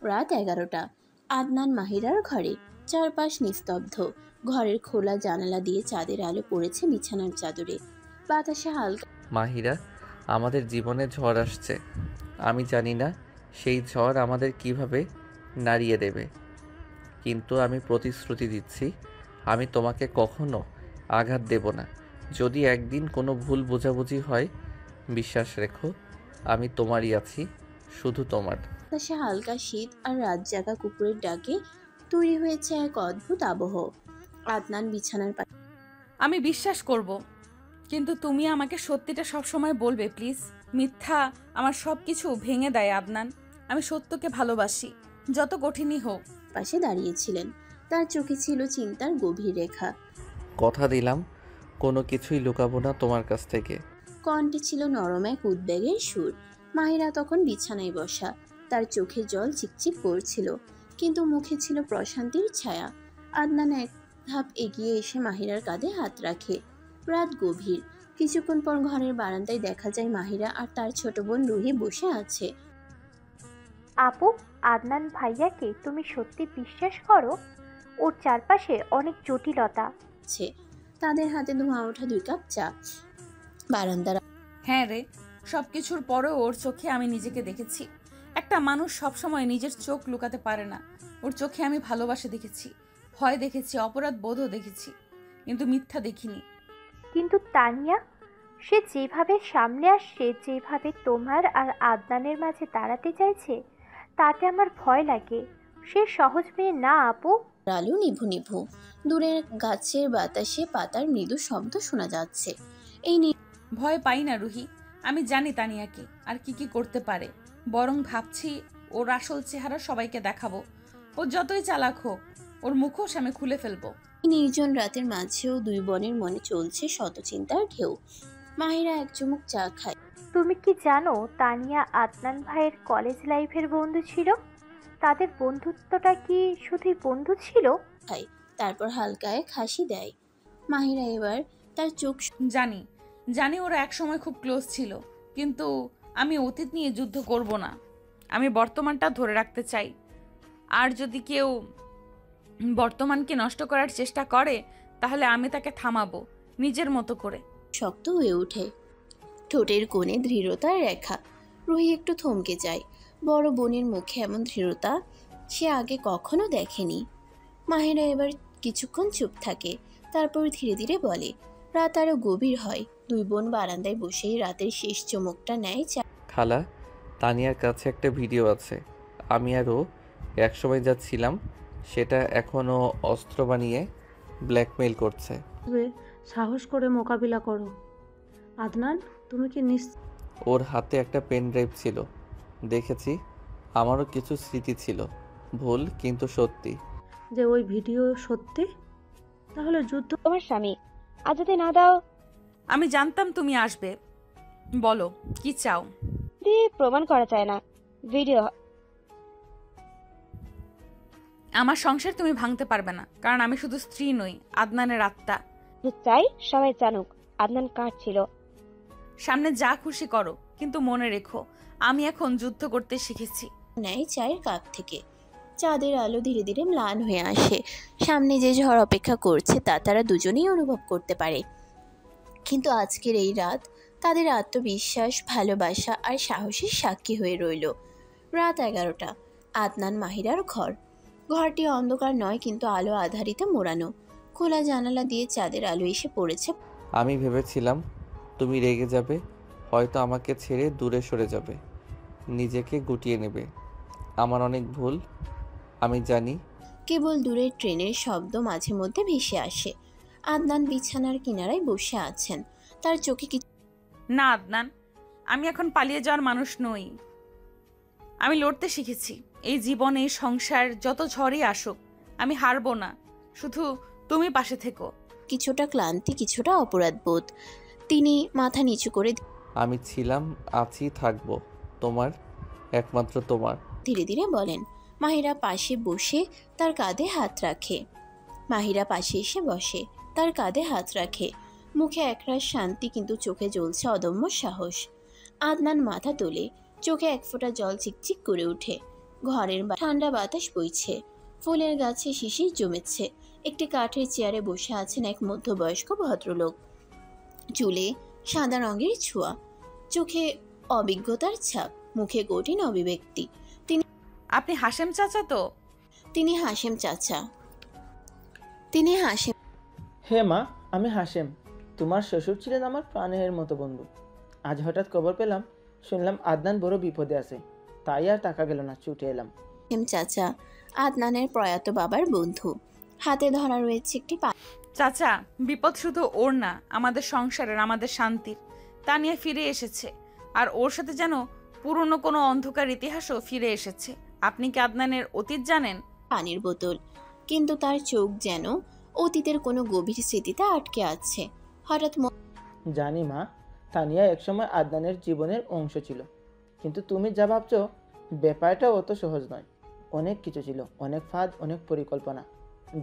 রাত 11টা। আদনান মাহিরার ঘরে। চারপাশ নিস্তব্ধ। ঘরের খোলা জানালা দিয়ে চাঁদের আলো পড়েছে বিছানার চাদরে। বাতাসে হালকা। মাহিরা, আমাদের জীবনে ঝড় আসছে। আমি জানি না সেই ঝড় আমাদের কিভাবে নাড়িয়ে দেবে, কিন্তু আমি প্রতিশ্রুতি দিচ্ছি আমি তোমাকে কখনো আঘাত দেব না। যদি একদিন কোনো ভুল বোঝাবুঝি হয়, বিশ্বাস রেখো আমি তোমারই আছি, শুধু তোমার। বাতাসে হালকা শীত আর রাত জাগা কুকুরের ডাকে তৈরি হয়েছে এক অদ্ভুত আবহ। আদনান বিছানার পাশে। আমি বিশ্বাস করব, কিন্তু তুমি আমাকে সত্যিটা সবসময় বলবে প্লিজ। মিথ্যা আমার সব কিছু ভেঙে দেয় আদনান। আমি সত্যকে ভালোবাসি, যত কঠিনই হোক। পাশে দাঁড়িয়েছিলেন। তার চোখে ছিল চিন্তার গভীর রেখা। কথা দিলাম কোনো কিছুই লুকাবো না তোমার কাছ থেকে। কণ্ঠে ছিল নরম এক উদ্বেগের সুর। মাহিরা তখন বিছানায় বসা। তার চোখে জল চিকচিক করছিল, কিন্তু মুখে ছিল প্রশান্তির ছায়া। আদনান এক ধাপ এগিয়ে এসে মাহিরার কাঁধে হাত রাখে। রাত গভীর। কিছুক্ষণ পর ঘরের বারান্দায় দেখা যায় মাহিরা আর তার ছোট বোন রুহি বসে আছে। আপু, আদনান ভাইয়াকে তুমি সত্যি বিশ্বাস করো? ওর চারপাশে অনেক জটিলতা। তাদের হাতে ধোঁয়া ওঠা 2 কাপ চা। বারান্দার। হ্যাঁ রে, সবকিছুর পরেও ওর চোখে আমি নিজেকে দেখেছি। একটা মানুষ সবসময় নিজের চোখ লুকাতে পারে না। ওর চোখে আমি ভালোবাসা দেখেছি, ভয় দেখেছি, অপরাধ বোধও দেখেছি, কিন্তু মিথ্যা দেখিনি। কিন্তু তানিয়া, সে যেভাবে সামনে আসছে, যেভাবে তোমার আর আদনানের মাঝে দাঁড়াতে চাইছে, তাতে আমার ভয় লাগে। সে সহজ মেয়ে না আপু। আলো নিভু নিভু। দূরের গাছের বাতাসে পাতার মৃদু শব্দ শোনা যাচ্ছে। এই ভয় পাই না রুহি, আমি জানি তানিয়াকে আর কি কি করতে পারে। বরং ভাবছি ওর আসল চেহারা সবাইকে দেখাবো। ও যতই চালাক হোক, ওর মুখোশ আমি খুলে ফেলবো। নির্জন রাতের মাঝেও দুই বোনের মনে চলছে শত চিন্তার ঢেউ। মাহিরা এক চুমুক চা খায়। তুমি কি জানো তানিয়া আদনান ভাইয়ের কলেজ লাইফের বন্ধু ছিল? তাদের বন্ধুত্বটা কি শুধুই বন্ধু ছিল? তারপর হালকা এক হাসি দেয়। মাহিরা এবার তার চোখ জানি জানি ওরা একসময় খুব ক্লোজ ছিল, কিন্তু আমি অতীত নিয়ে যুদ্ধ করব না। আমি বর্তমানটা ধরে রাখতে চাই। আর যদি কেউ বর্তমানকে নষ্ট করার চেষ্টা করে, তাহলে আমি তাকে থামাবো নিজের মতো করে। শক্ত হয়ে ওঠে, ঠোঁটের কোণে দৃঢ়তার রেখা। রুহি একটু থমকে যায়। বড় বোনের মুখে এমন দৃঢ়তা সে আগে কখনো দেখেনি। মাহিরা এবার কিছুক্ষণ চুপ থাকে, তারপর ধীরে ধীরে বলে। রাত আরো গভীর হয়। দুই বোন বারান্দায় বসেই রাতের শেষ চমকটা নেয়। খালা, তানিয়ার কাছে একটা ভিডিও আছে। আমি আর ও একসময় যা ছিলাম সেটা এখনও অস্ত্র বানিয়ে ব্ল্যাকমেইল করছে। তবে সাহস করে মোকাবিলা করো। আদনান, তুমি কি ওর হাতে একটা পেন ড্রাইভ ছিল, দেখেছি। আমারও কিছু স্মৃতি ছিল, ভুল কিন্তু সত্যি। যে ওই ভিডিও সত্যি? তাহলে যুদ্ধ তোমার স্বামী, আর যদি না দাও? আমি জানতাম তুমি আসবে। বলো কি চাও? দিয়ে প্রমাণ করা যায় না ভিডিও। আমার সংসার তুমি ভাঙতে পারবে না, কারণ আমি শুধু স্ত্রী নই, আদনানের আত্মা। চাই সবাই জানুক আদনান কার ছিল। সামনে যা খুশি করো, কিন্তু মনে রেখো আমি এখন যুদ্ধ করতে শিখেছি। নেয় চায়ের কাপ থেকে। চাঁদের আলো ধীরে ধীরে ম্লান হয়ে আসে। সামনে যে ঝড় অপেক্ষা করছে তা তারা দুজনেই অনুভব করতে পারে। কিন্তু আজকের এই রাত তাদের আত্মবিশ্বাস, ভালোবাসা আর সাহসের সাক্ষী হয়ে রইল। রাত 11টা। আদনান মাহিরার ঘর। ঘরটি অন্ধকার নয়, কিন্তু আলো আধারিতে মোড়ানো। খোলা জানালা দিয়ে চাঁদের আলো এসে পড়েছে। আমি ভেবেছিলাম তুমি রেগে যাবে, হয়তো আমাকে ছেড়ে দূরে সরে যাবে, নিজেকে গুটিয়ে নেবে। আমার অনেক ভুল, আমি জানি। কেবল দূরের ট্রেনের শব্দ মাঝে মধ্যে ভেসে আসে। আদনান বিছানার কিনারায় বসে আছেন। তার চোখে কিছু না আদনান, আমি এখন পালিয়ে যাওয়ার মানুষ নই। আমি লড়তে শিখেছি। এই জীবন, এই সংসার যত ঝড়ই আসুক, আমি হারবো না। শুধু তুমি পাশে থেকো। কিছুটা ক্লান্তি, কিছুটা অপরাধ বোধ। তিনি মাথা নিচু করে আমি ছিলাম, আছি, থাকবো তোমার, একমাত্র তোমার। ধীরে ধীরে বলেন। মাহিরা পাশে বসে তার কাঁধে হাত রাখে। মাহিরা পাশে এসে বসে, তার কাঁধে হাত রাখে। মুখে একরাশ শান্তি, কিন্তু চোখে জ্বলছে অদম্য সাহস। আদনান মাথা তোলে, চোখে এক ফোঁটা জল চিকচিক করে ওঠে। ঘরের ঠান্ডা বাতাস বইছে। ফুলের গাছে শিশির জমেছে। একটি কাঠের চেয়ারে বসে আছেন এক মধ্যবয়স্ক ভদ্রলোক। চুলে সাদা রঙের ছোঁয়া, চোখে অভিজ্ঞতার ছাপ, মুখে কঠিন অভিব্যক্তি। আপনি হাশেম চাচা তো? তিনি হাশেম চাচা। তিনি হাশেম। হে মা, আমি হাশেম। তোমার শ্বশুর ছিলেন আমার প্রাণের মতো বন্ধু। আজ হঠাৎ খবর পেলাম, শুনলাম আদনান বড় বিপদে আছে, তাই আর টাকা গেল না, ছুটে এলাম। হাশেম চাচা আদনানের প্রয়াত বাবার বন্ধু। হাতে ধরা রয়েছে একটি চাচা, বিপদ শুধু ওর না, আমাদের সংসারের, আমাদের শান্তির। তা নিয়ে ফিরে এসেছে, আর ওর সাথে যেন পুরনো কোনো অন্ধকার ইতিহাসও ফিরে এসেছে। আপনি কি আদনানের অতীত জানেন? পানির বোতল, কিন্তু তার চোখ যেন অতীতের কোনো গভীর স্মৃতিতে আটকে আছে। হঠাৎ জানি মা, তানিয়া একসময় আদনানের জীবনের অংশ ছিল, কিন্তু তুমি যা ভাবছো ব্যাপারটা অত সহজ নয়। অনেক কিছু ছিল, অনেক ফাঁদ, অনেক পরিকল্পনা,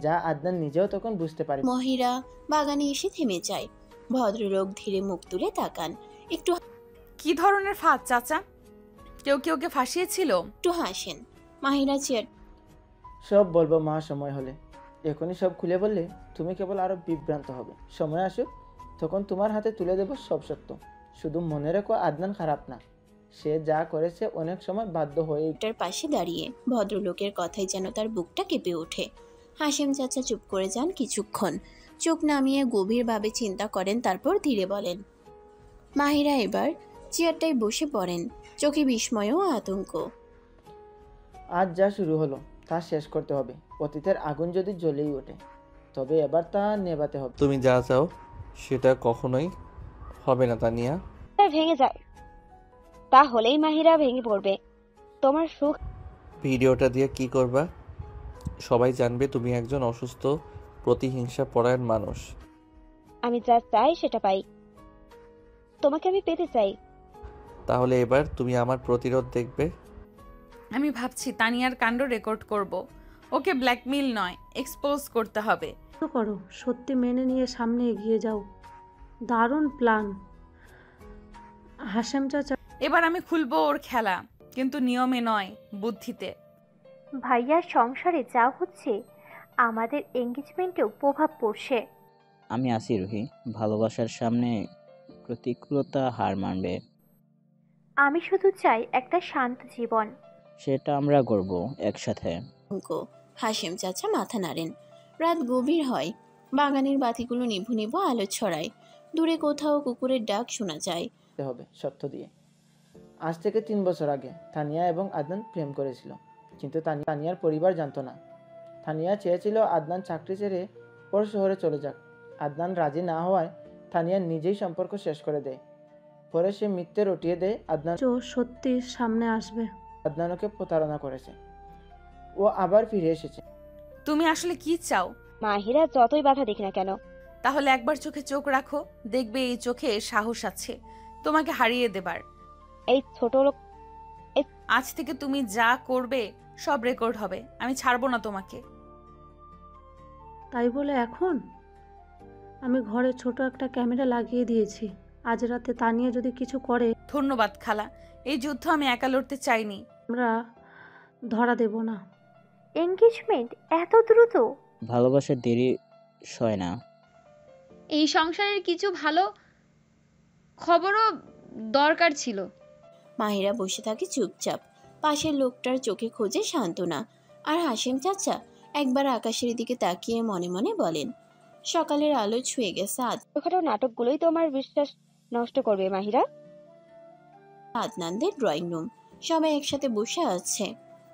যা আদনান নিজেও তখন বুঝতে পারে। মহিরা বাগানে এসে থেমে যায়। ভদ্রলোক ধীরে মুখ তুলে তাকান। একটু কি ধরনের ফাঁদ চাচা? কেউ ওকে ফাঁসিয়েছিল? একটু হাসেন। মাহিরা চেয়ার সব বলবো মা, সময় হলে। এখনই সব খুলে বললে তুমি কেবল আরো বিভ্রান্ত হবে। সময় আসুক, তখন তোমার হাতে তুলে দেব সব সত্য। শুধু মনে রেখো, আদনান খারাপ না, সে যা করেছে অনেক সময় বাধ্য হয়ে। তার পাশে দাঁড়িয়ে ভদ্রলোকের কথাই যেন তার বুকটা কেঁপে ওঠে। হাশেম চাচা চুপ করে যান কিছুক্ষণ, চোখ নামিয়ে গভীরভাবে চিন্তা করেন, তারপর ধীরে বলেন। মাহিরা এবার চেয়ারটায় বসে পড়েন, চোখে বিস্ময় ও আতঙ্ক। আজ যা শুরু হলো তা শেষ করতে হবে। অতীতের আগুন যদি জ্বলেই ওঠে, তবে এবার তা নেভাতে হবে। তুমি যা চাও সেটা কখনোই হবে না তানিয়া। ভেঙে যায়, তাহলেই মাহিরা ভেঙে পড়বে। তোমার সুখ। ভিডিওটা দিয়ে কি করবা? সবাই জানবে তুমি একজন অসুস্থ, প্রতিহিংসা পরায়ণ মানুষ। আমি যা চাই সেটা পাই। তোমাকে আমি পেতে চাই। তাহলে এবার তুমি আমার প্রতিরোধ দেখবে। আমি ভাবছি তানিয়ার কাণ্ড রেকর্ড করব। ওকে ব্ল্যাকমেইল নয়, এক্সপোজ করতে হবে। তো করো, সত্যি মেনে নিয়ে সামনে এগিয়ে যাও। দারুণ প্ল্যান হাশেম চাচা। এবার আমি খুলবো ওর খেলা, কিন্তু নিয়মে নয়, বুদ্ধিতে। ভাইয়ার সংসারে যা হচ্ছে আমাদের এঙ্গেজমেন্টেও প্রভাব পড়ছে। আমি আছি রুহি, ভালোবাসার সামনে প্রতিকূলতা হার মানবে। আমি শুধু চাই একটা শান্ত জীবন। সেটা আমরা করব একসাথে। হাশেম চাচা মাথা নাড়েন। রাত গভীর হয়, বাগানের বাতিগুলো নিভু নিভু আলো ছড়ায়। দূরে কোথাও কুকুরের ডাক শোনা যায়। হবে সত্য দিয়ে। আজ থেকে 3 বছর আগে তানিয়া এবং আদনান প্রেম করেছিল, কিন্তু তানিয়ার পরিবার জানতো না। তানিয়া চেয়েছিল আদনান চাকরি ছেড়ে ওর শহরে চলে যাক। আদনান রাজি না হওয়ায় তানিয়া নিজেই সম্পর্ক শেষ করে দেয়। পরে সে মিথ্যে রটিয়ে দেয় সত্যি সামনে আসবে। আদনানকে প্রতারণা করেছে। ও আবার ফিরে এসেছে। তুমি আসলে কি চাও? মাহিরা যতই বাধা দিক না কেন, তাহলে একবার চোখে চোখ রাখো, দেখবে এই চোখে সাহস আছে তোমাকে হারিয়ে দেবার। এই ছোট লোক। আজ থেকে তুমি যা করবে সব রেকর্ড হবে। আমি ছাড়বো না তোমাকে। তাই বলে এখন আমি ঘরে ছোট একটা ক্যামেরা লাগিয়ে দিয়েছি। আজ রাতে তানিয়া যদি কিছু করে। ধন্যবাদ খালা, এই যুদ্ধ আমি একা লড়তে চাইনি। আমরা ধরা দেব না। এঙ্গেজমেন্ট এত দ্রুত? ভালোবাসার দেরি সয় না। এই সংসারের কিছু ভালো খবরও দরকার ছিল। মাহিরা বসে থাকে চুপচাপ। পাশের লোকটার চোখে খোঁজে সান্ত্বনা। আর হাশেম চাচা একবার আকাশের দিকে তাকিয়ে মনে মনে বলেন, সকালের আলো ছুঁয়ে গেছে ছোটখাটো নাটকগুলোই তোমার বিশ্বাস নষ্ট করবে মাহিরা। আদনানদের drawing room. সবাই একসাথে বসে আছে।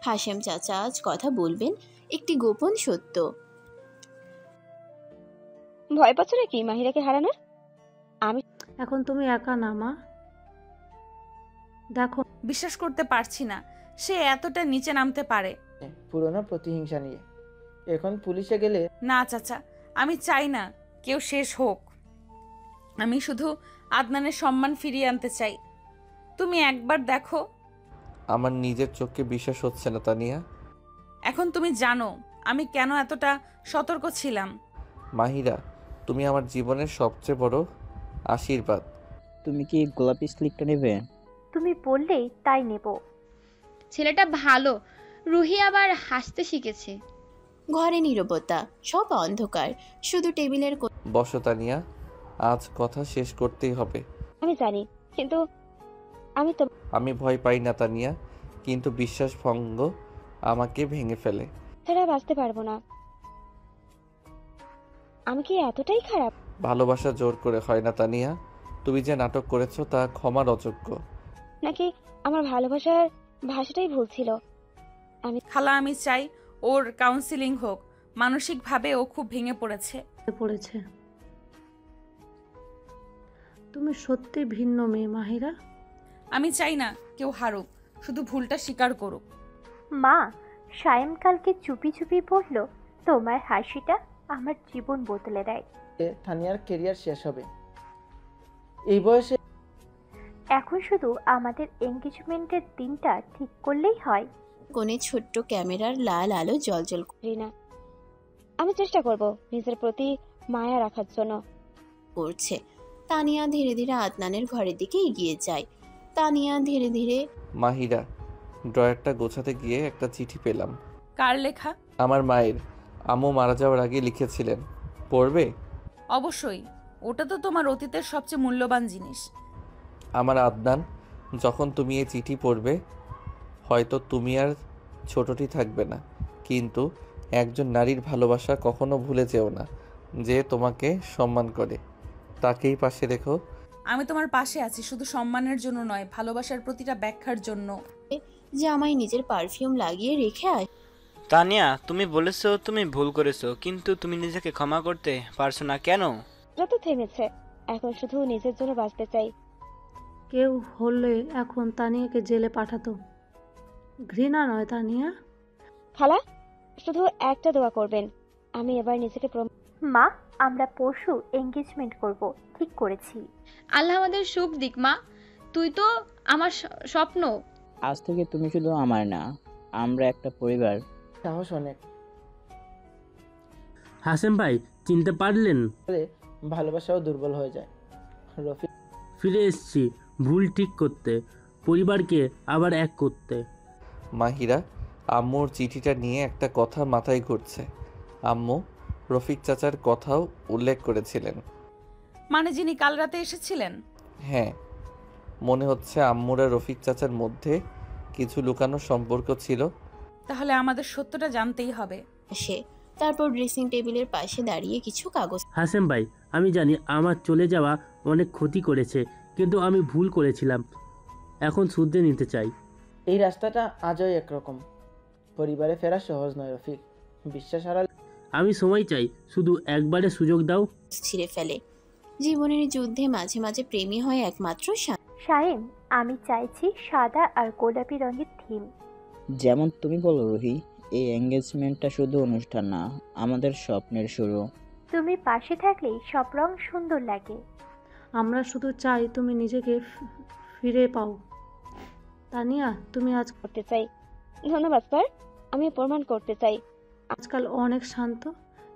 হাশেম চাচা আজ কথা বলবেন একটি গোপন সত্য। ভয় পাচ্ছ নাকি মাহিরাকে হারানোর? আমি এখন তুমি একা না মা। দেখো, বিশ্বাস করতে পারছি না সে এতটা নিচে নামতে পারে। পুরনো প্রতিহিংসা নিয়ে এখন পুলিশে গেলে। না চাচা, আমি চাই না কেউ শেষ হোক। আমি শুধু আদনানের সম্মান ফিরিয়ে আনতে চাই। তুমি একবার দেখো। আমার নিজের চোখকে বিশ্বাস হচ্ছে না তানিয়া। এখন তুমি জানো আমি কেন এতটা সতর্ক ছিলাম। মাহিরা, তুমি আমার জীবনের সবচেয়ে বড় আশীর্বাদ। তুমি কি গোলাপি স্লিপটা নেবে? তুমি বললেই তাই নেব। ছেলেটা ভালো। রুহি আবার হাসতে শিখেছে। ঘরে নীরবতা, সব অন্ধকার, শুধু টেবিলের বসো তানিয়া, আজ কথা শেষ করতেই হবে। আমি জানি, কিন্তু আমি ভয় পাই না তানিয়া, কিন্তু বিশ্বাস ভঙ্গ আমাকে ভেঙে ফেলে। ছাড়া বাঁচতে পারবো না। আমি কি এতটাই খারাপ? ভালোবাসা জোর করে হয় না তানিয়া। তুমি যে নাটক করেছো তা ক্ষমার অযোগ্য। নাকি আমার ভালোবাসার ভাষাটাই ভুল ছিল? খালা, আমি চাই ওর কাউন্সিলিং হোক। মানসিকভাবে ও খুব ভেঙে পড়েছে। তুমি সত্যি ভিন্ন মেয়ে মাহিরা। আমি চাই না কেউ হারুক, শুধু ভুলটা স্বীকার করুক। মা, সায়েম কালকে চুপি চুপি বলল তোমার হাসিটা আমার জীবন বদলে দেয়। তানিয়ার কেরিয়ার শেষ হবে এই বয়সে। এখন শুধু আমাদের এঙ্গেজমেন্টের দিনটা ঠিক করলেই হয়। কোণে ছোট্ট ক্যামেরার লাল আলো জ্বলজ্বল রিনা, আমি চেষ্টা করব নিজের প্রতি মায়া রাখার জন্য। করছে। তানিয়া ধীরে ধীরে আদনানের ঘরের দিকে এগিয়ে যায়। তানিয়া ধীরে ধীরে। মাহিরা, ড্রয়ারটা গোছাতে গিয়ে একটা চিঠি পেলাম। কার লেখা? আমার মায়ের। আম্মু মারা যাওয়ার আগে লিখেছিলেন, পড়বে? অবশ্যই, ওটা তো তোমার অতীতের সবচেয়ে মূল্যবান জিনিস। আমার আদনান, যখন তুমি এই চিঠি পড়বে হয়তো তুমি আর ছোটটি থাকবে না, কিন্তু একজন নারীর ভালোবাসা কখনো ভুলে যেও না। যে তোমাকে সম্মান করে তাকেই পাশে রেখো। আমি তোমার পাশে আছি, শুধু সম্মানের জন্য নয়, ভালোবাসার প্রতিটা ব্যাখ্যার জন্য। যে আমায় নিজের পারফিউম লাগিয়ে রেখে আস। তানিয়া, তুমি বলেছো তুমি ভুল করেছো, কিন্তু তুমি নিজেকে ক্ষমা করতে পারছো না কেন? এটা তো থেমেছে, এখন শুধু নিজের জন্য বাঁচতে চাই। কেউ হলে এখন তানিয়াকে জেলে পাঠাতো। ঘৃণা নয় তানিয়া। খালা, শুধু একটা দোয়া করবেন, আমি এবার নিজেকে মা, আমরা পরশু এঙ্গেজমেন্ট করব, ঠিক করেছি। আল্লাহ আমাদের সুখ দিক মা, তুই তো আমার স্বপ্ন। আজ থেকে তুমি শুধু আমার না, আমরা একটা পরিবার। সাহস অনেক হাসেম ভাই, চিনতে পারলেন? হলে ভালোবাসাও দুর্বল হয়ে যায়। রফিক ফিরে এসেছি ভুল ঠিক করতে, পরিবারকে আবার এক করতে। মাহিরা, আম্মুর চিঠিটা নিয়ে একটা কথা মাথায় ঘুরছে। আম্মু রফিক চাচার কথাও উল্লেখ করেছিলেন। মানে যিনি কাল রাতে এসেছিলেন? হ্যাঁ, মনে হচ্ছে আম্মুর আর রফিক চাচার মধ্যে কিছু লুকানো সম্পর্ক ছিল। তাহলে আমাদের সত্যটা জানতেই হবে। সে তারপর ড্রেসিং টেবিলের পাশে দাঁড়িয়ে কিছু কাগজ। হাসেম ভাই, আমি জানি আমার চলে যাওয়া অনেক ক্ষতি করেছে, কিন্তু আমি ভুল করেছিলাম, এখন শুধরে নিতে চাই। এই রাস্তাটা আজও একরকম। পরিবারে ফেরা সহজ নয় রফিক, বিশ্বাস হারালে। আমি সময় চাই, শুধু একবারে সুযোগ দাও। ছিঁড়ে ফেলে। জীবনের যুদ্ধে মাঝে মাঝে প্রেমী হয় একমাত্র শাহিন, আমি চাইছি সাদা আর গোলাপি রঙের থিম। যেমন তুমি বলো রুহি, এই এঙ্গেজমেন্টটা শুধু অনুষ্ঠান না, আমাদের স্বপ্নের শুরু। তুমি পাশে থাকলেই সব রং সুন্দর লাগে। আমরা শুধু চাই তুমি নিজেকে ফিরে পাও। তানিয়া, তুমি করতে চাই। ধন্যবাদ স্যার, আমি প্রমাণ করতে চাই। আজকাল অনেক শান্ত।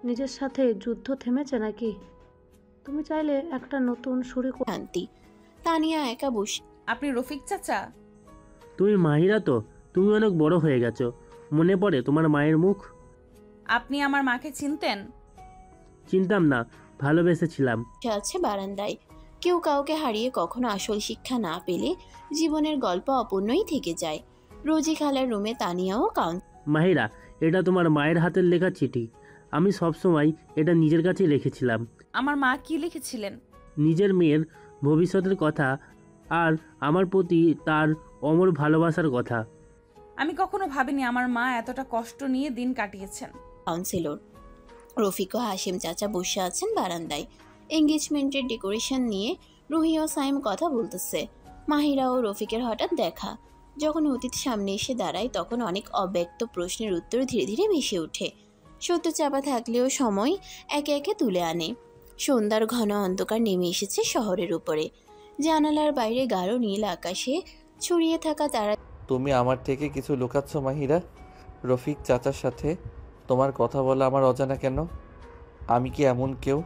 নিজের সাথে যুদ্ধ থেমেছে নাকি? তুমি চাইলে একটা নতুন শুরু শান্তি। তানিয়া একা বসে। আপনি রফিক চাচা? তুমি মাহিরা তো, তুমি অনেক বড় হয়ে গেছো। মনে পড়ে তোমার মায়ের মুখ? আপনি আমার মাকে চিনতেন? চিনতাম না, ভালোবেসেছিলাম। আছে বারান্দায়। কেউ কাউকে হারিয়ে কখনো আসল শিক্ষা না পেলে জীবনের গল্প অপূর্ণই থেকে যায়। রোজি খালার রুমে তানিয়াও মাহিরা, এটা তোমার মায়ের হাতের লেখা চিঠি। আমি সবসময় এটা নিজের কাছেই লিখেছিলাম। আমার মা কি লিখেছিলেন? নিজের মেয়ের ভবিষ্যতের কথা আর আমার প্রতি তার অমর ভালোবাসার কথা। আমি কখনো ভাবিনি আমার মা এতটা কষ্ট নিয়ে দিন কাটিয়েছেন। কাউন্সিলর রফিক ও হাশিম চাচা বসে আছেন বারান্দায়। এঙ্গেজমেন্টের ডেকোরেশন নিয়ে রুহি ও সাইম কথা বলতেছে। মাহিরা ও রফিকের হঠাৎ দেখা। যখন অতীত সামনে এসে দাঁড়ায় তখন অনেক অব্যক্ত প্রশ্নের উত্তর ধীরে ধীরে ভেসে ওঠে। সত্য চাপা থাকলেও সময় একে একে তুলে আনে। সন্ধ্যার ঘন অন্ধকার নেমে এসেছে শহরের উপরে। জানালার বাইরে গাঢ় নীল আকাশে ছড়িয়ে থাকা তারা। তুমি আমার থেকে কিছু লুকাচ্ছ মাহিরা? রফিক চাচার সাথে তোমার কথা বলা আমার অজানা কেন? আমি কি এমন কেউ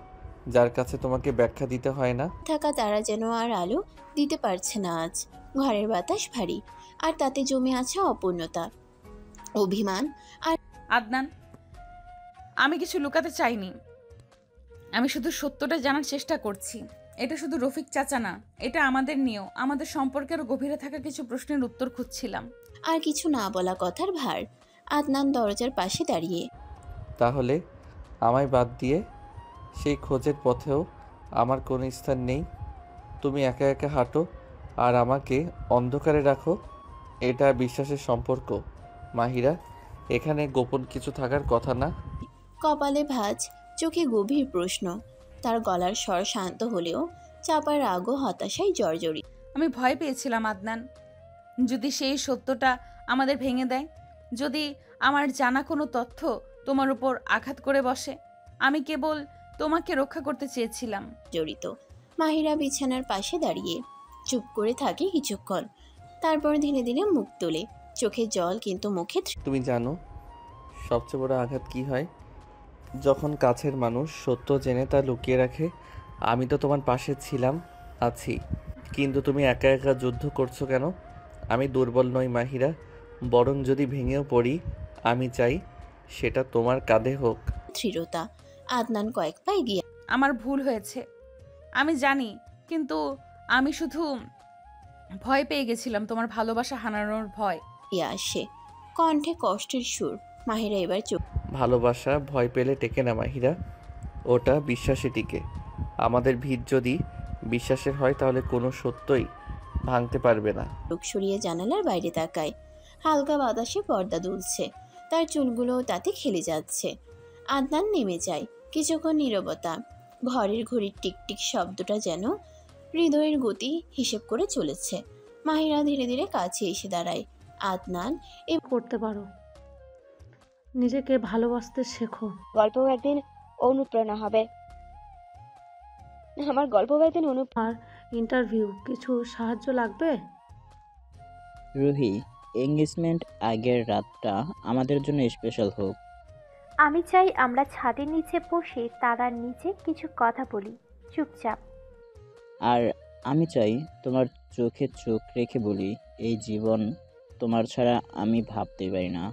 যার কাছে তোমাকে ব্যাখ্যা দিতে হয় না? থাকা তারা যেন আর আলো দিতে পারছে না আজ। ঘরের বাতাস ভারী, আর তাতে জমে আছে অপূর্ণতা, অভিমান আর। আদনান, আমি কিছু লুকাতে চাইনি, আমি শুধু সত্যটা জানার চেষ্টা করছি। এটা শুধু রফিক চাচা না, এটা আমাদের নিয়েও, আমাদের সম্পর্কের গভীরে থাকা কিছু প্রশ্নের উত্তর খুঁজছিলাম। আর কিছু না বলা কথার ভার। আদনান দরজার পাশে দাঁড়িয়ে। তাহলে আমায় বাদ দিয়ে সেই খোঁজের পথেও আমার কোনো স্থান নেই? তুমি একা একা হাঁটো আর আমাকে অন্ধকারে রাখো? এটা বিশ্বাসের সম্পর্ক মাহিরা, এখানে গোপন কিছু থাকার কথা না। কপালে ভাঁজ, চোখে গভীর প্রশ্ন। তার গলার স্বর শান্ত হলেও চাপার রাগ ও হতাশায় জর্জরিত। আমি ভয় পেয়েছিলাম আদনান, যদি সেই সত্যটা আমাদের ভেঙে দেয়, যদি আমার জানা কোনো তথ্য তোমার উপর আঘাত করে বসে। আমি কেবল তোমাকে রক্ষা করতে চেয়েছিলাম। জড়িত। মাহিরা বিছানার পাশে দাঁড়িয়ে চুপ করে থাকে কিছুক্ষণ, তারপর ধীরে ধীরে মুখ তোলে। চোখে জল, কিন্তু মুখে। তুমি জানো সবচেয়ে বড় আঘাত কি হয়? যখন কাছের মানুষ সত্য জেনে তা লুকিয়ে রাখে। আমি তো তোমার পাশে ছিলাম, আছি, কিন্তু তুমি একা একা যুদ্ধ করছো কেন? আমি দুর্বল নই মাহিরা, বরং যদি ভেঙেও পড়ি আমি চাই সেটা তোমার কাঁধে হোক। দৃঢ়তা। আদনান কয়েক পা এগিয়ে। আমার ভুল হয়েছে আমি জানি, কিন্তু আমি শুধু ভয় পেয়ে গেছিলাম, তোমার ভালোবাসা হারানোর ভয়। আসে কণ্ঠে কষ্টের সুর। মাহিরা এবার চুপ। ভালোবাসা ভয় পেলে টেকে না মাহিরা, ওটা বিশ্বাসে টিকে। আমাদের ভিত যদি বিশ্বাসের হয় তাহলে কোনো সত্যই ভাঙতে পারবে না। চোখ সরিয়ে জানালার বাইরে তাকায়। হালকা বাতাসে পর্দা দুলছে, তার চুলগুলো তাতে খেলে যাচ্ছে। আদনান নেমে যায়। কিছুক্ষণ নীরবতা। ঘরের ঘড়ির টিকটিক শব্দটা যেন হৃদয়ের গতি হিসেব করে চলেছে। মাহিরা ধীরে ধীরে কাছে এসে দাঁড়ায়। আদনান করতে পারো, নিজেকে ভালোবাসতে শেখো। গল্পও একদিন অনুপ্রেরণা হবে। আমার গল্পও একদিন আর ইন্টারভিউ, কিছু সাহায্য লাগবে? রুহি, এঙ্গেজমেন্ট আগের রাতটা আমাদের জন্য স্পেশাল হোক। আমি চাই আমরা ছাদের নিচে বসে তারার নিচে কিছু কথা বলি, চুপচাপ। আর আমি চাই তোমার চোখে চোখ রেখে বলি, এই জীবন তোমার ছাড়া আমি ভাবতেই পারি না।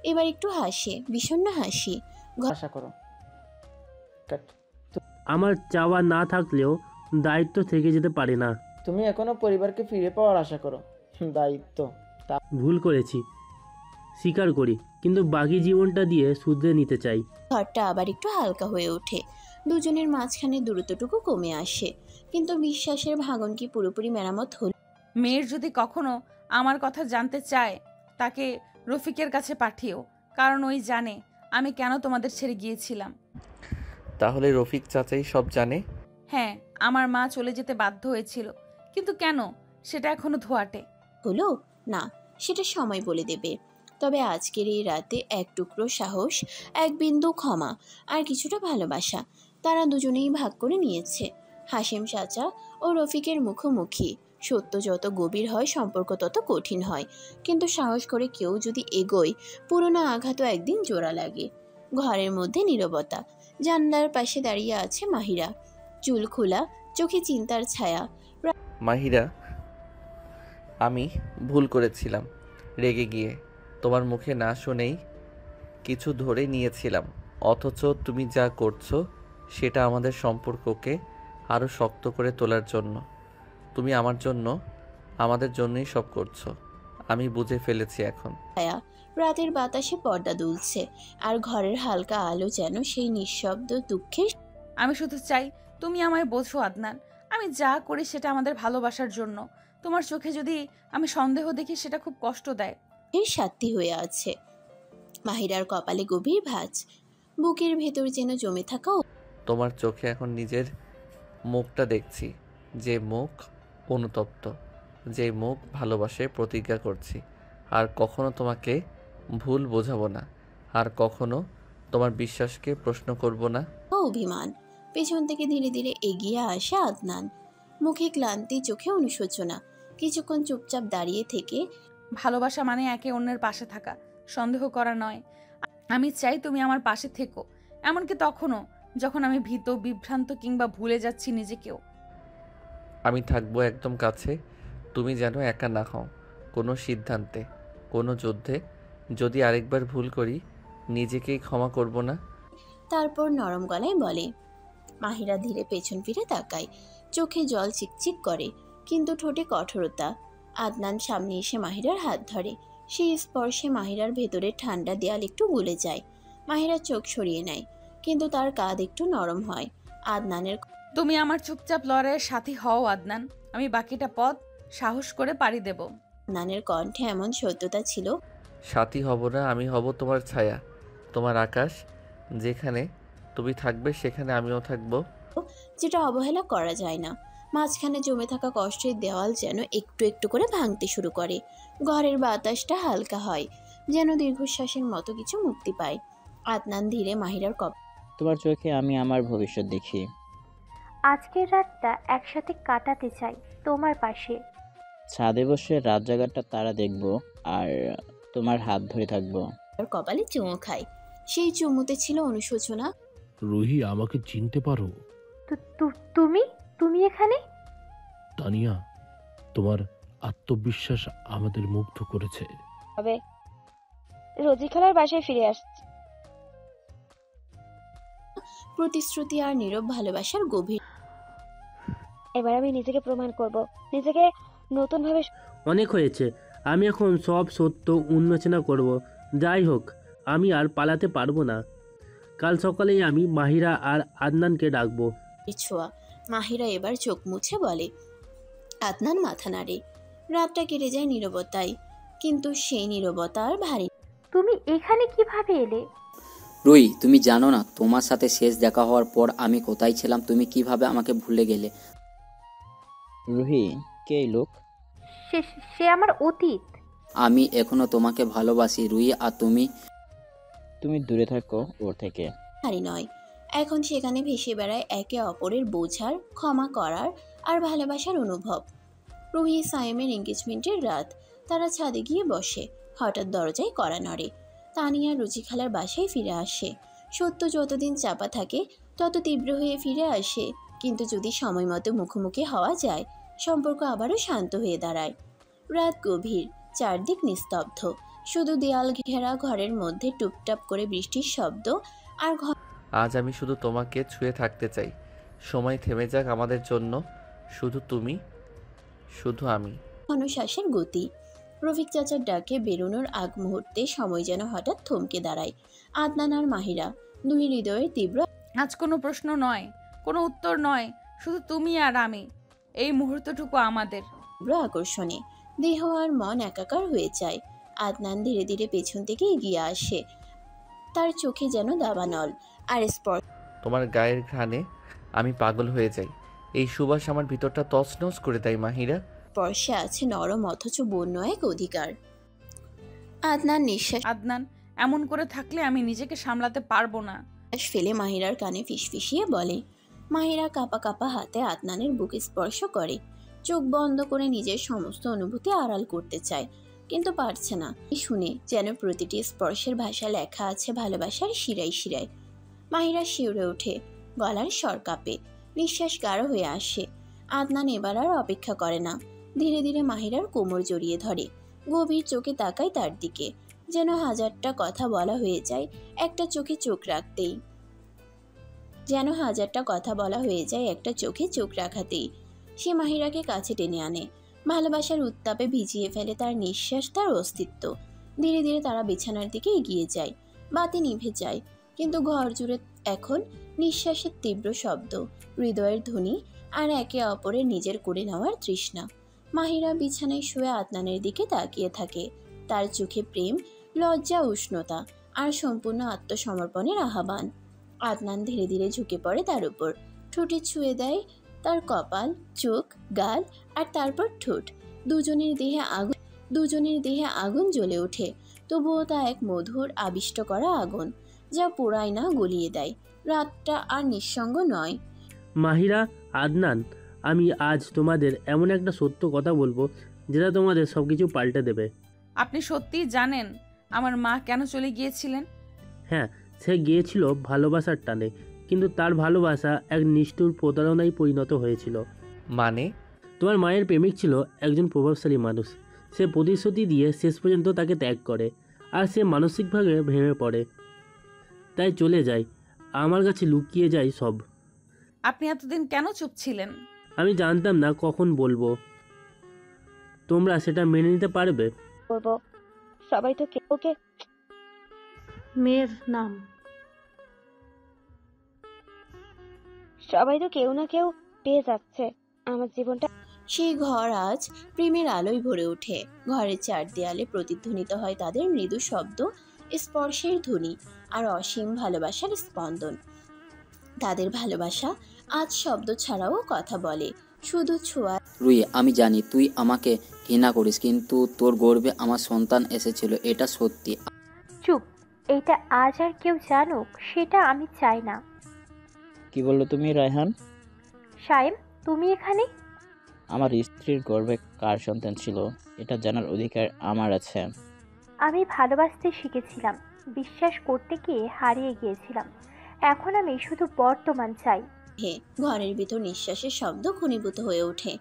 এবার একটু হাসে, বিষণ্ণ হাসি। আশা করো। কাট। আমার চাওয়া না থাকলেও দায়িত্ব থেকে যেতে পারে না। তুমি এখনো পরিবারকে ফিরে পাওয়ার আশা করো। দায়িত্ব। ভুল করেছি, স্বীকার করি, কিন্তু বাকি জীবনটা দিয়ে শুধরে নিতে চাই। ঘরটা আবার একটু হালকা হয়ে ওঠে, দুজনের মাঝখানে দূরত্বটুকু কমে আসে, কিন্তু বিশ্বাসের ভাঙন কি পুরোপুরি মেরামত হল? মেয়ের যদি কখনো আমার কথা জানতে চায়, তাকে রফিকের কাছে পাঠিও, কারণ ওই জানে আমি কেন তোমাদের ছেড়ে গিয়েছিলাম। তাহলে রফিক চাচাই সব জানে? হ্যাঁ, আমার মা চলে যেতে বাধ্য হয়েছিল, কিন্তু কেন সেটা এখনো ধোয়াটে। হলো না, সেটা সময় বলে দেবে। তবে আজকের এই রাতে এক টুকরো সাহস, এক বিন্দু ক্ষমা, আর কিছুটা ভালোবাসা তারা দুজনেই ভাগ করে নিয়েছে। হাসিম চাচা ও রফিকের মুখোমুখি। সত্য যত গভীর হয় সম্পর্ক তত কঠিন হয়, কিন্তু সাহস করে কেউ যদি এগোয়, পুরোনো আঘাতও একদিন জোড়া লাগে। ঘরের মধ্যে নীরবতা। জানলার পাশে দাঁড়িয়ে আছে মাহিরা, চুল খোলা, চোখে চিন্তার ছায়া। মাহিরা, আমি ভুল করেছিলাম, রেগে গিয়ে তোমার মুখে না শুনেই কিছু ধরে নিয়েছিলাম। অথচ তুমি যা করছো সেটা আমাদের সম্পর্ককে আরও শক্ত করে তোলার জন্য। তুমি আমার জন্য, আমাদের জন্যই সব করছো। আমি বুঝে ফেলেছি এখন। রাতের বাতাসে পর্দা দুলছে, আর ঘরের হালকা আলো যেন সেই নিঃশব্দ দুঃখের। আমি শুধু চাই তুমি আমায় বোঝো আদনান, আমি যা করি সেটা আমাদের ভালোবাসার জন্য। তোমার চোখে যদি আমি সন্দেহ দেখি, সেটা খুব কষ্ট দেয়। এর সাথী হয়ে আছে। মাহিরার কপালে গভীর ভাঁজ, বুকের ভেতর যেন জমে থাকা। তোমার চোখে এখন নিজের মুখটা দেখছি, যে মুখ অনুতপ্ত, যে মুখ ভালোবাসে। প্রতিজ্ঞা করছি আর কখনো তোমাকে ভুল বোঝাবো না, আর কখনো তোমার বিশ্বাসকে প্রশ্ন করব না। অভিমান। পেছন থেকে ধীরে ধীরে এগিয়ে আসে আদনান, মুখে ক্লান্তি, চোখে অনুশোচনা। কিছুক্ষণ চুপচাপ দাঁড়িয়ে থেকে। ভালোবাসা মানে একে অন্যের পাশে থাকা, সন্দেহ করা নয়। আমি চাই তুমি আমার পাশে থেকো, এমনকি তখনও যখন আমি ভীত, বিভ্রান্ত কিংবা ভুলে যাচ্ছি নিজেকেও। আমি থাকবো একদম কাছে। তুমি যেন একা না হও কোনো সিদ্ধান্তে, কোনো যুদ্ধে। যদি আরেকবার ভুল করি, নিজেকেই ক্ষমা করব না। তারপর নরম গলায় বলে। মাহিরা ধীরে পেছন ফিরে তাকায়, চোখে জল চিকচিক করে, কিন্তু ঠোঁটে কঠোরতা। আদনান সামনে এসে মাহিরার হাত ধরে। সেই স্পর্শে মাহিরার ভেতরে ঠান্ডা দেয়াল একটু গলে যায়। মাহিরা চোখ সরিয়ে নেয়, কিন্তু তার কাঁধ একটু নরম হয়। আদনানের। তুমি আমার চুপচাপ লড়াইয়ের সাথী হও আদনান, আমি বাকিটা পথ সাহস করে পাড়ি দেব। আদনানের কণ্ঠে এমন সত্যতা ছিল। সাথী হব না, আমি হব তোমার ছায়া, তোমার আকাশ। যেখানে তুমি থাকবে সেখানে আমিও থাকবো। যেটা অবহেলা করা যায় না। মাঝখানে জমে থাকা কষ্টের দেওয়াল যেন একটু একটু করে ভাঙতে শুরু করে। ঘরের বাতাসটা হালকা হয়, যেন দীর্ঘশ্বাসের মতো কিছু মুক্তি পায়। আদনান ধীরে মাহিরার তোমার চোখে আমি আমার ভবিষ্যৎ দেখি। আজকের রাতটা একসাথে কাটাতে চাই তোমার পাশে। ছাদে বসে রাত জাগারটা তারা দেখবো, আর তোমার হাত ধরে থাকবো। কপালে চুমু খায়, সেই চুমুতে ছিল অনুশোচনা। রুহি, আমাকে চিনতে পারো? তুমি তুমি এখানে? তানিয়া, তোমার আত্মবিশ্বাস আমাদের মুগ্ধ করেছে। হবে রোজি খালার বাসায় ফিরে আসছে। প্রতিশ্রুতি আর নীরব ভালোবাসার গভীর। এবার আমি নিজেকে প্রমাণ করব, নিজেকে নতুন ভাবে। অনেক হয়েছে, আমি এখন সব সত্য উন্মোচনা করব। যাই হোক, আমি আর পালাতে পারবো না। কাল সকালেই আমি মাহিরা আর আদনানকে ডাকবো। ছোঁয়া। মাহিরা এবার চোখ মুছে বলে। আদনান মাথা নাড়ে। রাতটা কেটে যায় নীরবতায়, কিন্তু সেই নীরবতা আর ভারী। তুমি এখানে কিভাবে এলে? রুই, তুমি জানো না তোমার সাথে শেষ দেখা হওয়ার পর আমি কোথায় ছিলাম? তুমি কিভাবে আমাকে ভুলে গেলে? রুহি, কে এই লোক? সে আমার অতীত। আমি এখনো তোমাকে ভালোবাসি রুহি, আর তুমি? তুমি দূরে থাকো ওর থেকে। হারি নয়, এখন সেখানে ভেসে বেড়ায় একে অপরের বোঝার, ক্ষমা করার আর ভালোবাসার অনুভব। রুহি সায়েমের এঙ্গেজমেন্টের রাত, তারা ছাদে গিয়ে বসে। হঠাৎ দরজায় কড়া নড়ে। তানিয়া রুচি খালার বাসায় ফিরে আসে। সত্য যতদিন চাপা থাকে তত তীব্র হয়ে ফিরে আসে, কিন্তু যদি সময় মতো মুখোমুখি হওয়া যায় সম্পর্ক আবারও শান্ত হয়ে দাঁড়ায়। রাত গভীর, চারদিক নিস্তব্ধ, শুধু দেয়াল ঘেরা ঘরের মধ্যে টুপটাপ করে বৃষ্টির শব্দ। আর আজ আমি শুধু তোমাকে ছুঁয়ে থাকতে চাই। সময় থেমে যাক আমাদের জন্য, শুধু তুমি, শুধু আমি। ঘনশ্বাসের গতি। রফিক চাচার ডাকে বেরোনোর আগ মুহূর্তে সময় যেন হঠাৎ থমকে দাঁড়ায়। আদনান আর মাহিরা দুই হৃদয়ের তীব্র আজ কোনো প্রশ্ন নয়, কোনো উত্তর নয়, শুধু তুমি আর আমি, এই মুহূর্তটুকু আমাদের। আকর্ষণে দেহ আর মন একাকার হয়ে যায়। আদনান ধীরে ধীরে পেছন থেকে এগিয়ে আসে, তার চোখে যেন দাবানল আর স্পর্শ। তোমার গায়ের ঘ্রাণে আমি পাগল হয়ে যাই। এই সুবাস আমার ভিতরটা তছনছ করে দেয় মাহিরা। স্পর্শে আছে নরম অথচ বন্য এক অধিকার। আদনান, এমন করে থাকলে আমি নিজেকে সামলাতে পারবো না। ফেলে মাহিরার কানে ফিসফিসিয়ে বলে। মাহিরা কাঁপা কাঁপা হাতে আদনানের বুকে স্পর্শ করে। চোখ বন্ধ করে নিজের সমস্ত অনুভূতি আড়াল করতে চায়, কিন্তু পারছে না। শুনে যেন প্রতিটি স্পর্শের ভাষা লেখা আছে ভালোবাসার শিরায় শিরায়। মাহিরা শিউরে ওঠে, গলার স্বর কাঁপে, নিঃশ্বাস গাঢ় হয়ে আসে। আদনান এবার আর অপেক্ষা করে না, ধীরে ধীরে মাহিরার কোমর জড়িয়ে ধরে। গভীর চোখে তাকায় তার দিকে, যেন হাজারটা কথা বলা হয়ে যায় একটা চোখে চোখ রাখতেই। একটা চোখে চোখ রাখাতেই। সে মাহিরাকে কাছে টেনে আনে, ভালোবাসার উত্তাপে ভিজিয়ে ফেলে তার নিঃশ্বাস, তার অস্তিত্ব। ধীরে ধীরে তারা বিছানার দিকে এগিয়ে যায়। বাতি নিভে যায়, কিন্তু ঘর জুড়ে এখন নিঃশ্বাসের তীব্র শব্দ, হৃদয়ের ধ্বনি আর একে অপরের নিজের করে নেওয়ার তৃষ্ণা। মাহিরা বিছানায় শুয়ে আদনানের দিকে তাকিয়ে থাকে, তার চোখে প্রেম, লজ্জা, উষ্ণতা আর সম্পূর্ণ আত্মসমর্পণের আহ্বান। আদনান ধীরে ধীরে ঝুঁকে পড়ে তার উপর, ঠোঁটে ছুঁয়ে দেয় তার কপাল, চোখ, গাল আর তারপর ঠোঁট। দুজনের দেহে আগুন জ্বলে ওঠে, তবুও তা এক মধুর আবিষ্ট করা আগুন, যা পোড়ায় না, গলিয়ে দেয়। রাতটা আর নিঃসঙ্গ নয়। মাহিরা, আদনান, আমি আজ তোমাদের এমন একটা সত্য কথা বলবো যেটা তোমাদের সব কিছু পাল্টে দেবে। আপনি সত্যিই জানেন আমার মা কেন চলে গিয়েছিলেন? হ্যাঁ, সে গিয়েছিল ভালোবাসার টানে, কিন্তু তার ভালোবাসা এক নিষ্ঠুর প্রতারণায় পরিণত হয়েছিল। মানে? তোমার মায়ের প্রেমিক ছিল একজন প্রভাবশালী মানুষ। সে প্রতিশ্রুতি দিয়ে শেষ পর্যন্ত তাকে ত্যাগ করে, আর সে মানসিকভাবে ভেঙে পড়ে, তাই চলে যায়। আমার কাছে লুকিয়ে যায় সব। আপনি এতদিন কেন চুপ ছিলেন? আমি জানতাম না কখন বলবো। তোমরা সেটা মেনে নিতে পারবে? বলবো, সবাই তো ওকে। মেয়ের নাম সবাই তো কেউ না কেউ পেয়ে যাচ্ছে আমার জীবনটা। সেই ঘর আজ প্রেমের আলোয় ভরে ওঠে। ঘরের চার দেয়ালে প্রতিধ্বনিত হয় তাদের মৃদু শব্দ, স্পর্শের ধ্বনি আর অসীম ভালোবাসার স্পন্দন। তাদের ভালোবাসা আজ শব্দ ছাড়াও কথা বলে, শুধু ছোঁয়া। রুহি, আমি জানি তুই আমাকে ঘৃণা করিস, কিন্তু তোর গর্ভে আমার সন্তান এসেছিল, এটা সত্যি। চুপ, এটা আজ আর কেউ জানুক সেটা আমি চাই না। কি বললো তুমি রায়হান? সায়েম, তুমি এখানে? আমার স্ত্রীর গর্ভে কার সন্তান ছিল এটা জানার অধিকার আমার আছে। আমি ভালোবাসতে শিখেছিলাম, বিশ্বাস করতে গিয়ে হারিয়ে গিয়েছিলাম। এখন আমি শুধু বর্তমান চাই। ঘরের ভিতর নিঃশ্বাসের শব্দ ঘনীভূত হয়ে ওঠে।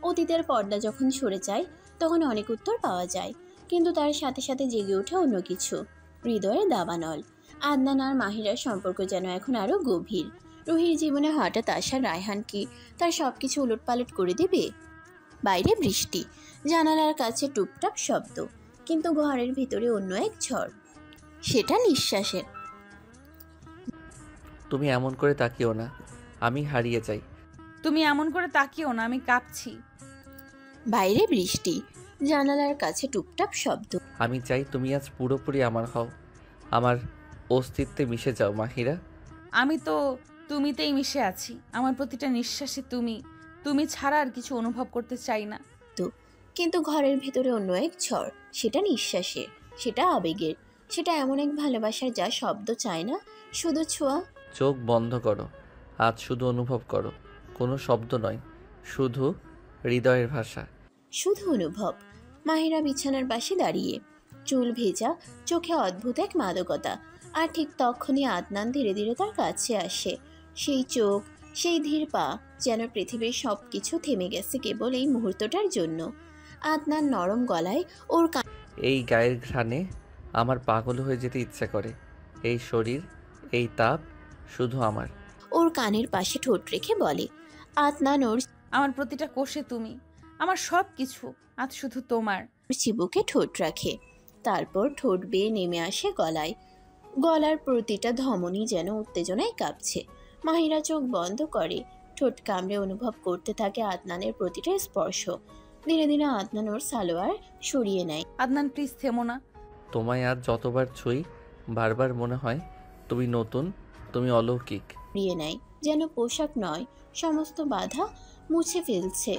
অতীতের পর্দা যখন সরে যায় তখন অনেক উত্তর পাওয়া যায়, কিন্তু তার সাথে সাথে জেগে ওঠে অন্য কিছু, হৃদয়ের দাবানল। আদনান আর মাহিরার সম্পর্ক যেন এখন আরো গভীর। রুহির জীবনে হঠাৎ আসা রায়হান কি তার সবকিছু উলটপালট করে দেবে? বাইরে বৃষ্টি, জানালার কাছে টুপটাপ শব্দ, কিন্তু ঘরের ভিতরে অন্য এক ঝড়, সেটা নিঃশ্বাসের। তুমি এমন করে তাকিও না, আমি হারিয়ে যাই। তুমি এমন করে তাকিও না, আমি কাঁপছি। বাইরে বৃষ্টি, জানালার কাছে টুপটাপ শব্দ। আমি চাই তুমি আজ পুরোপুরি আমার হও, আমার অস্তিত্বে মিশে যাও মাহিরা। আমি তো তুমিতেই মিশে আছি। আমার প্রতিটা নিঃশ্বাসে তুমি, তুমি ছাড়া আর কিছু অনুভব করতে চাই না। তো কিন্তু ঘরের ভেতরে অন্য এক ঝড়। সেটা নিঃশ্বাসের, সেটা আবেগের, সেটা এমন এক ভালোবাসার যা শব্দ চায় না, শুধু ছোঁয়া। চোখ বন্ধ করো, আজ শুধু অনুভব করো, কোনো শব্দ নয়, শুধু হৃদয়ের ভাষা। শুধু অনুভব। মাহিরা বিছানার পাশে দাঁড়িয়ে, চুল ভেজা, চোখে অদ্ভুত এক মাদকতা। আর ঠিক তখনই আদনান ধীরে ধীরে তার কাছে আসে। সেই চোখ, সেই ধীর পা, যেন পৃথিবীর সব কিছু থেমে গেছে কেবল এই মুহূর্তটার জন্য। আদনান নরম গলায় ওর এই গায়ের ঘ্রাণে আমার পাগল হয়ে যেতে ইচ্ছা করে। এই শরীর, এই তাপ শুধু আমার। ওর কানের পাশে ঠোঁট রেখে বলে। আদনান ওর আমার প্রতিটা কোষে তুমি, আমার সব কিছু আজ শুধু তোমার। চিবুকে ঠোঁট রাখে, তারপর ঠোঁট বেয়ে নেমে আসে গলায়। গলার প্রতিটা ধমনী যেন উত্তেজনায় কাঁপছে। মাহিরা চোখ বন্ধ করে, ঠোঁট কামড়ে অনুভব করতে থাকে আদনানের প্রতিটা স্পর্শ। ধীরে ধীরে আদনান ওর সালোয়ার সরিয়ে নেয়। আদনান প্লিজ থেমো না। তোমায় আজ যতবার ছুঁই বারবার মনে হয় তুমি নতুন, তুমি অলৌকিক। সরিয়ে নেয়, যেন পোশাক নয়, সমস্ত বাধা মুছে ফেলছে।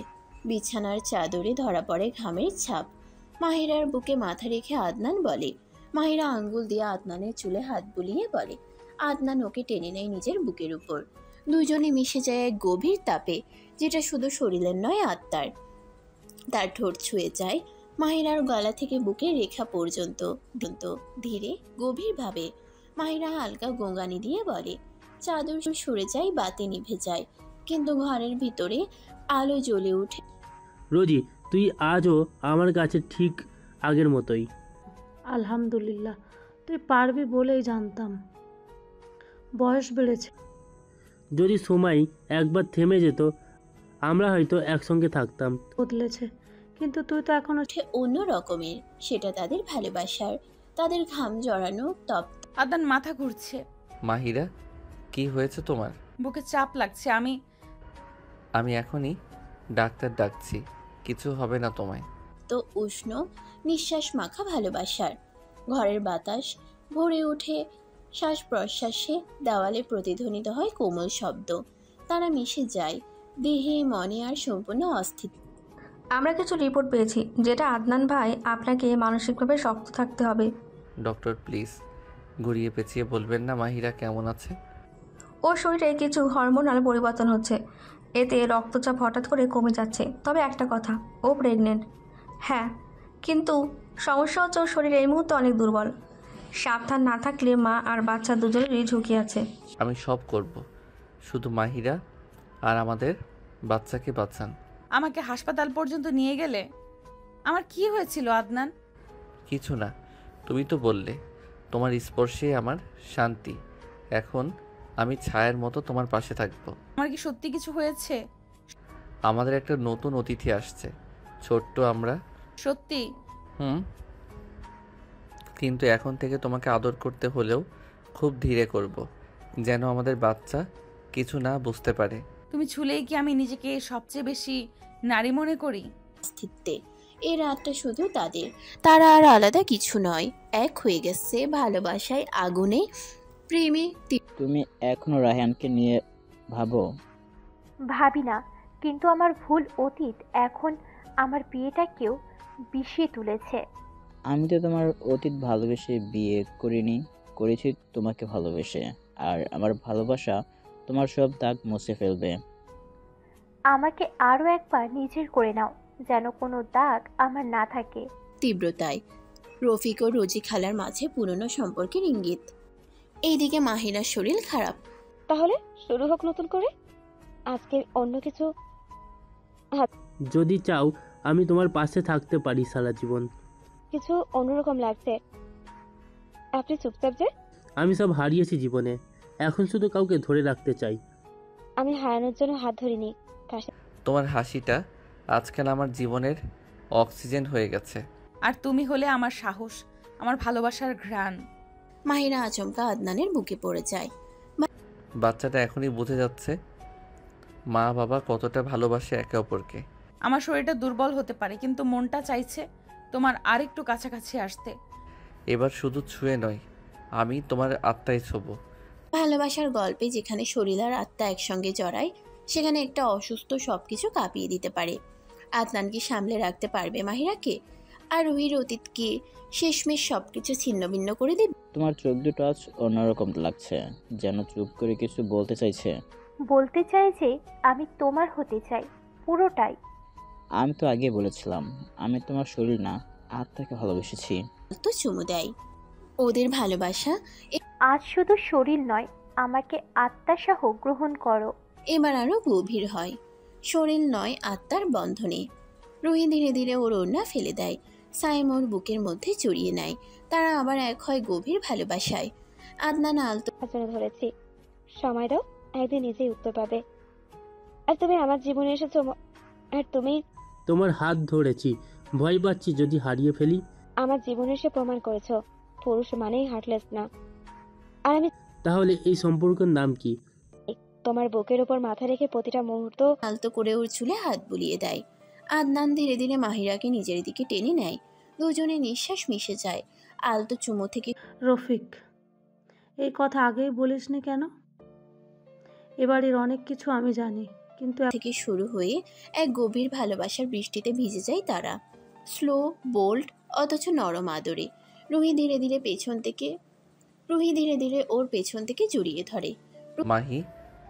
বিছানার চাদরে ধরা পড়ে ঘামের ছাপ। মাহিরার বুকে মাথা রেখে আদনান বলে। মাহিরা আঙ্গুল দিয়ে আদনানের চুলে হাত বুলিয়ে বলে। আদনান ওকে টেনে নেয় নিজের বুকের উপর। দুজনে মিশে যায় এক গভীর তাপে, যেটা শুধু শরীরের নয়, আত্মার। তার ঠোঁট ছুঁয়ে যায় মাহিরার গলা থেকে বুকের রেখা পর্যন্ত, ধীরে গভীরভাবে। মাহিরা হালকা গোঙানি দিয়ে বলে। চাদর সরে যায়, বাতি নিভে যায়, কিন্তু ঘরের ভিতরে আলো জ্বলে ওঠে। রোজি, তুই আজও আমার কাছে ঠিক আগের মতোই। আলহামদুলিল্লাহ, তুই পারবি বলেই জানতাম। বয়স বেড়েছে। যদি সময় একবার থেমে যেত আমরা হয়তো একসঙ্গে থাকতাম। বদলেছে, কিন্তু তুই তো এখনো অন্য রকমের। সেটা তাদের ভালোবাসার, তাদের ঘাম জড়ানো তপ্ত। আদনান মাথা ঘুরছে। মাহিরা, কি হয়েছে তোমার? বুকে চাপ লাগছে। আমি এখনই ডাক্তার ডাকছি, কিছু হবে না তোমায়। তো উষ্ণ নিঃশ্বাস মাখা ভালোবাসার। ঘরের বাতাস ভরে ওঠে শ্বাস প্রশ্বাসে, দেওয়ালে প্রতিধ্বনিত হয় কোমল শব্দ। তারা মিশে যায় দেহে, মনে আর সম্পূর্ণ অস্থির। আমরা কিছু রিপোর্ট পেয়েছি, যেটা আদনান ভাই আপনাকে মানসিকভাবে শক্ত থাকতে হবে। ডক্টর প্লিজ ঘুরিয়ে পেঁচিয়ে বলবেন না মাহিরা কেমন আছে? ওর শরীরে কিছু হরমোনাল পরিবর্তন হচ্ছে, এতে রক্তচাপ হঠাৎ করে কমে যাচ্ছে। তবে একটা কথা, ও প্রেগনেন্ট। হ্যাঁ, কিন্তু সমস্যা হচ্ছে ওর শরীর এই মুহূর্তে অনেক দুর্বল। সাবধান না থাকলে মা আর বাচ্চা দুজনেরই ঝুঁকি আছে। আমি সব করব, শুধু মাহিরা আর আমাদের বাচ্চাকে বাঁচান। আমাকে হাসপাতাল পর্যন্ত নিয়ে গেলে। আমার কি হয়েছিল আদনান? কিছু না, তুমি তো বললে তোমার স্পর্শে আমার শান্তি। এখন আমি ছায়ার মতো তোমার পাশে থাকবো। আমার কি সত্যি কিছু হয়েছে? আমাদের একটা নতুন অতিথি আসছে, ছোট্ট আমরা। সত্যি? কিন্তু এখন থেকে তোমাকে আদর করতে হলেও খুব ধীরে করব, যেন আমাদের বাচ্চা কিছু না বুঝতে পারে। তুমি ছুলেই কি আমি নিজেকে সবচেয়ে বেশি নারী মনে করি? অস্তিত্বে এই রাতটা শুধু তাদের, তারা আর আলাদা কিছু নয়, এক হয়ে গেছে ভালোবাসায়, আগুনে, প্রেমে। তুমি এখনো রায়হানকে নিয়ে ভাবো? ভাবি না, কিন্তু আমার ভুল অতীত এখন আমার বিয়েটাকেও বিষিয়ে তুলেছে। আমি তো তোমার অতীত ভালোবেসে বিয়ে করিনি, করেছি তোমাকে ভালোবেসে। আর আমার ভালোবাসা তোমার সব দাগ মুছে ফেলবে। আমাকে আরও একবার নিজের করে নাও, যেন কোনো দাগ আমার না থাকে। তীব্রতায় রফিক ও রোজি খালার মাঝে পুরনো সম্পর্কের ইঙ্গিত। এইদিকে মাহিরার শরীর খারাপ। তাহলে শুরু হোক নতুন করে। আজকে অন্য কিছু। যদি চাও আমি তোমার পাশে থাকতে পারি সারা জীবন। কিছু অন্যরকম লাগছে। আপনি চুপচাপ যে। আমি সব হারিয়েছি জীবনে, এখন শুধু কাউকে ধরে রাখতে চাই। আমি হারানোর জন্য হাত ধরিনি। তোমার হাসিটা আজকাল আমার জীবনের অক্সিজেন হয়ে গেছে। আর তুমি হলে আমার সাহস, আমার ভালোবাসার ঘ্রাণ। মাহিরা আচমকা আদনানের বুকে পড়ে যায়। বাচ্চাটা এখনই বুঝে যাচ্ছে মা বাবা কতটা ভালোবাসে একে অপরকে। আমার শরীরটা দুর্বল হতে পারে, কিন্তু মনটা চাইছে তোমার আরেকটু কাছাকাছি আসতে। এবার শুধু ছুঁয়ে নয়, আমি তোমার আত্মায় ছোবো। ভালোবাসার গল্পে যেখানে শরীর আর আত্মা একসঙ্গে জড়ায়, সেখানে একটা অসুস্থ সবকিছু কাঁপিয়ে দিতে পারে। আদনান কি সামলে রাখতে পারবে মাহিরাকে? আর রুহির অতীতকে শেষমেশ সবকিছু ছিন্নভিন্ন করে দেবে? তোমার চোখ দুটো আজ অন্যরকম লাগছে, যেন চুপ করে কিছু বলতে চাইছে। বলতে চাই যে আমি তোমার হতে চাই, পুরোটাই। আমি তো আগে বলেছিলাম, আমি তোমার শরীর না, আত্মাকে ভালোবেসেছি। তো চুমু দেয়। ওদের ভালোবাসা আজ শুধু শরীর নয়, আমাকে আত্মাসহ গ্রহণ করো। এবার আরো গভীর হয়, শরীর নয় আত্মার বন্ধনে। রুহি ধীরে ধীরে ওর ওড়না ফেলে দেয়, সাইম ওর বুকের মধ্যে জড়িয়ে নেয়। তারা আবার এক হয় গভীর ভালোবাসায়। আদনান আলতো ধরেছি, সময় দাও, একদিন নিজেই উত্তর পাবে। আর তুমি আমার জীবনে এসেছো, আর তুমি তোমার হাত ধরেছি, ভয় পাচ্ছি যদি হারিয়ে ফেলি। আমার জীবনে এসে প্রমাণ করেছো পুরুষ মানেই হার্টলেস না। আর আমি তাহলে এই সম্পর্কের নাম কি? তোমার বুকের উপর মাথা রেখে প্রতিটা মুহূর্ত আলতো করে ওর চুলে হাত বুলিয়ে দেয়। আদনান ধীরে ধীরে মাহিরাকে নিজের দিকে টেনে নেয়। দুজনে নিঃশ্বাস মিশে যায়। আলতো চুমো থেকে রফিক, এই কথা আগেই বলিসনি কেন? এবারের অনেক কিছু আমি জানি, কিন্তু থেকে শুরু হয়ে এক গভীর ভালোবাসার বৃষ্টিতে ভিজে যায় তারা। স্লো, বোল্ড, অথচ নরম আদরে। রুহি ধীরে ধীরে ওর পেছন থেকে জড়িয়ে ধরে। মাহি,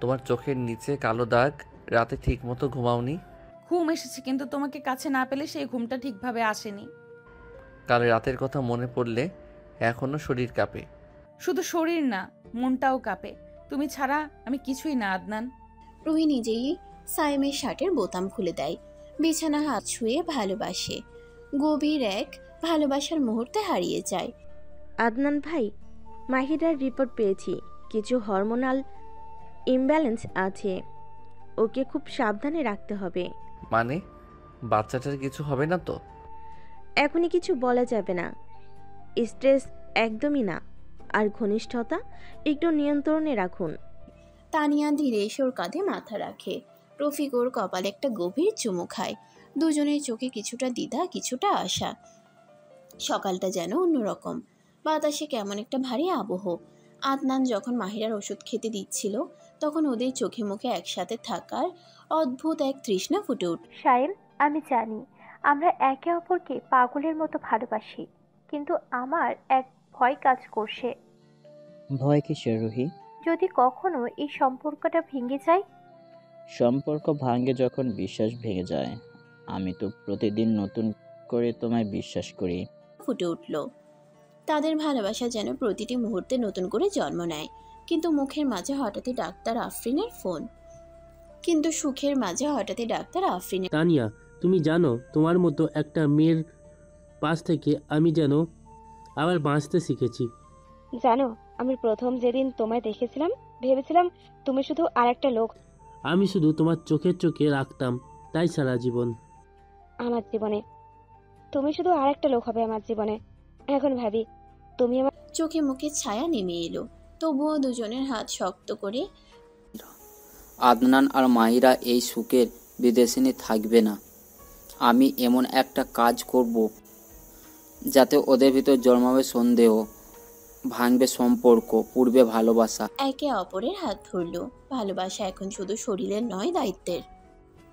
তোমার চোখের নিচে কালো দাগ, রাতে ঠিক মতো ঘুমাওনি? ঘুম এসেছে, কিন্তু তোমাকে কাছে না পেলে সেই ঘুমটা ঠিকভাবে আসেনি। কাল রাতের কথা মনে পড়লে এখনো শরীর কাঁপে। শুধু শরীর না, মনটাও কাঁপে। তুমি ছাড়া আমি কিছুই না আদনান। রুহি নিজেই সাইমের শার্টের বোতাম খুলে দেয়। বিছানা হাত ছুঁয়ে ভালোবাসে। গভীর এক ভালোবাসার মুহূর্তে হারিয়ে যায়। আদনান ভাই, মাহিরার রিপোর্ট পেয়েছি, কিছু হরমোনাল ইমব্যালেন্স আছে, ওকে খুব সাবধানে রাখতে হবে। মানে বাচ্চাটার কিছু হবে না তো? এখনই কিছু বলা যাবে না, স্ট্রেস একদমই না, আর ঘনিষ্ঠতা একটু নিয়ন্ত্রণে রাখুন। তানিয়া ধীরে এসে ওর কাঁধে মাথা রাখে। রফিক ওর কপালে একটা গভীর চুমু খায়। দুজনের চোখে কিছুটা দ্বিধা, কিছুটা আশা। সকালটা যেন অন্যরকম, বাতাসে কেমন একটা ভারী আবহ। আদনান যখন মাহিরার ওষুধ খেতে দিচ্ছিল, তখন ওদের চোখে মুখে একসাথে থাকার অদ্ভুত এক তৃষ্ণা ফুটে উঠল। সায়েম, আমি জানি আমরা একে অপরকে পাগলের মতো ভালোবাসি, কিন্তু আমার এক ভয় কাজ করছে। ভয় কিসের রুহি? যদি কখনো এই সম্পর্কটা ভেঙে যায়? সম্পর্ক ভাঙে যখন বিশ্বাস ভেঙে যায়। আমি তো প্রতিদিন নতুন করে তোমায় বিশ্বাস করি। ফুটে উঠল। তাদের ভালোবাসা যেন প্রতিটি মুহূর্তে নতুন করে জন্ম নেয়। কিন্তু মুখের মাঝে হঠাৎই ডাক্তার আফরিনের ফোন। তানিয়া, তুমি জানো তোমার মতো একটা মেয়ের পাশ থেকে আমি যেন আবার বাঁচতে শিখেছি। জানো, আমি প্রথম যেদিন তোমায় দেখেছিলাম ভেবেছিলাম তুমি শুধু আরেকটা লোক। আমি শুধু তোমার চোখে রাখতাম, তাই সারা জীবন আমার জীবনে তুমি শুধু আরেকটা লোক হবে আমার জীবনে। এখন ভাবি তুমি আমার চোখে মুখে ছায়া নেমে এলো। তবুও দুজনের হাত শক্ত করে। আদনান আর মাহিরা এই সুখের বিদেশিনী থাকবে না। আমি এমন একটা কাজ করব যাতে ওদের ভিতর জন্মাবে সন্দেহ, ভাঙবে সম্পর্ক, পূর্বে ভালোবাসা। একে অপরের হাত ধরল। ভালোবাসা এখন শুধু শরীরের নয়, দায়িত্বের।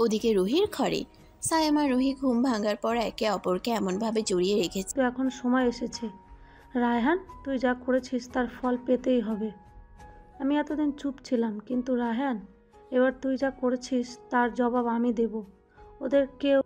ওদিকে রুহির ঘরে সায়াম আর রুহি ঘুম ভাঙার পর একে অপরকে এমনভাবে জড়িয়ে রেখেছে। এখন সময় এসেছে রায়হান, তুই যা করেছিস তার ফল পেতেই হবে। আমি এতদিন চুপ ছিলাম, কিন্তু রায়হান, এবার তুই যা করেছিস তার জবাব আমি দেব। ওদের কেউ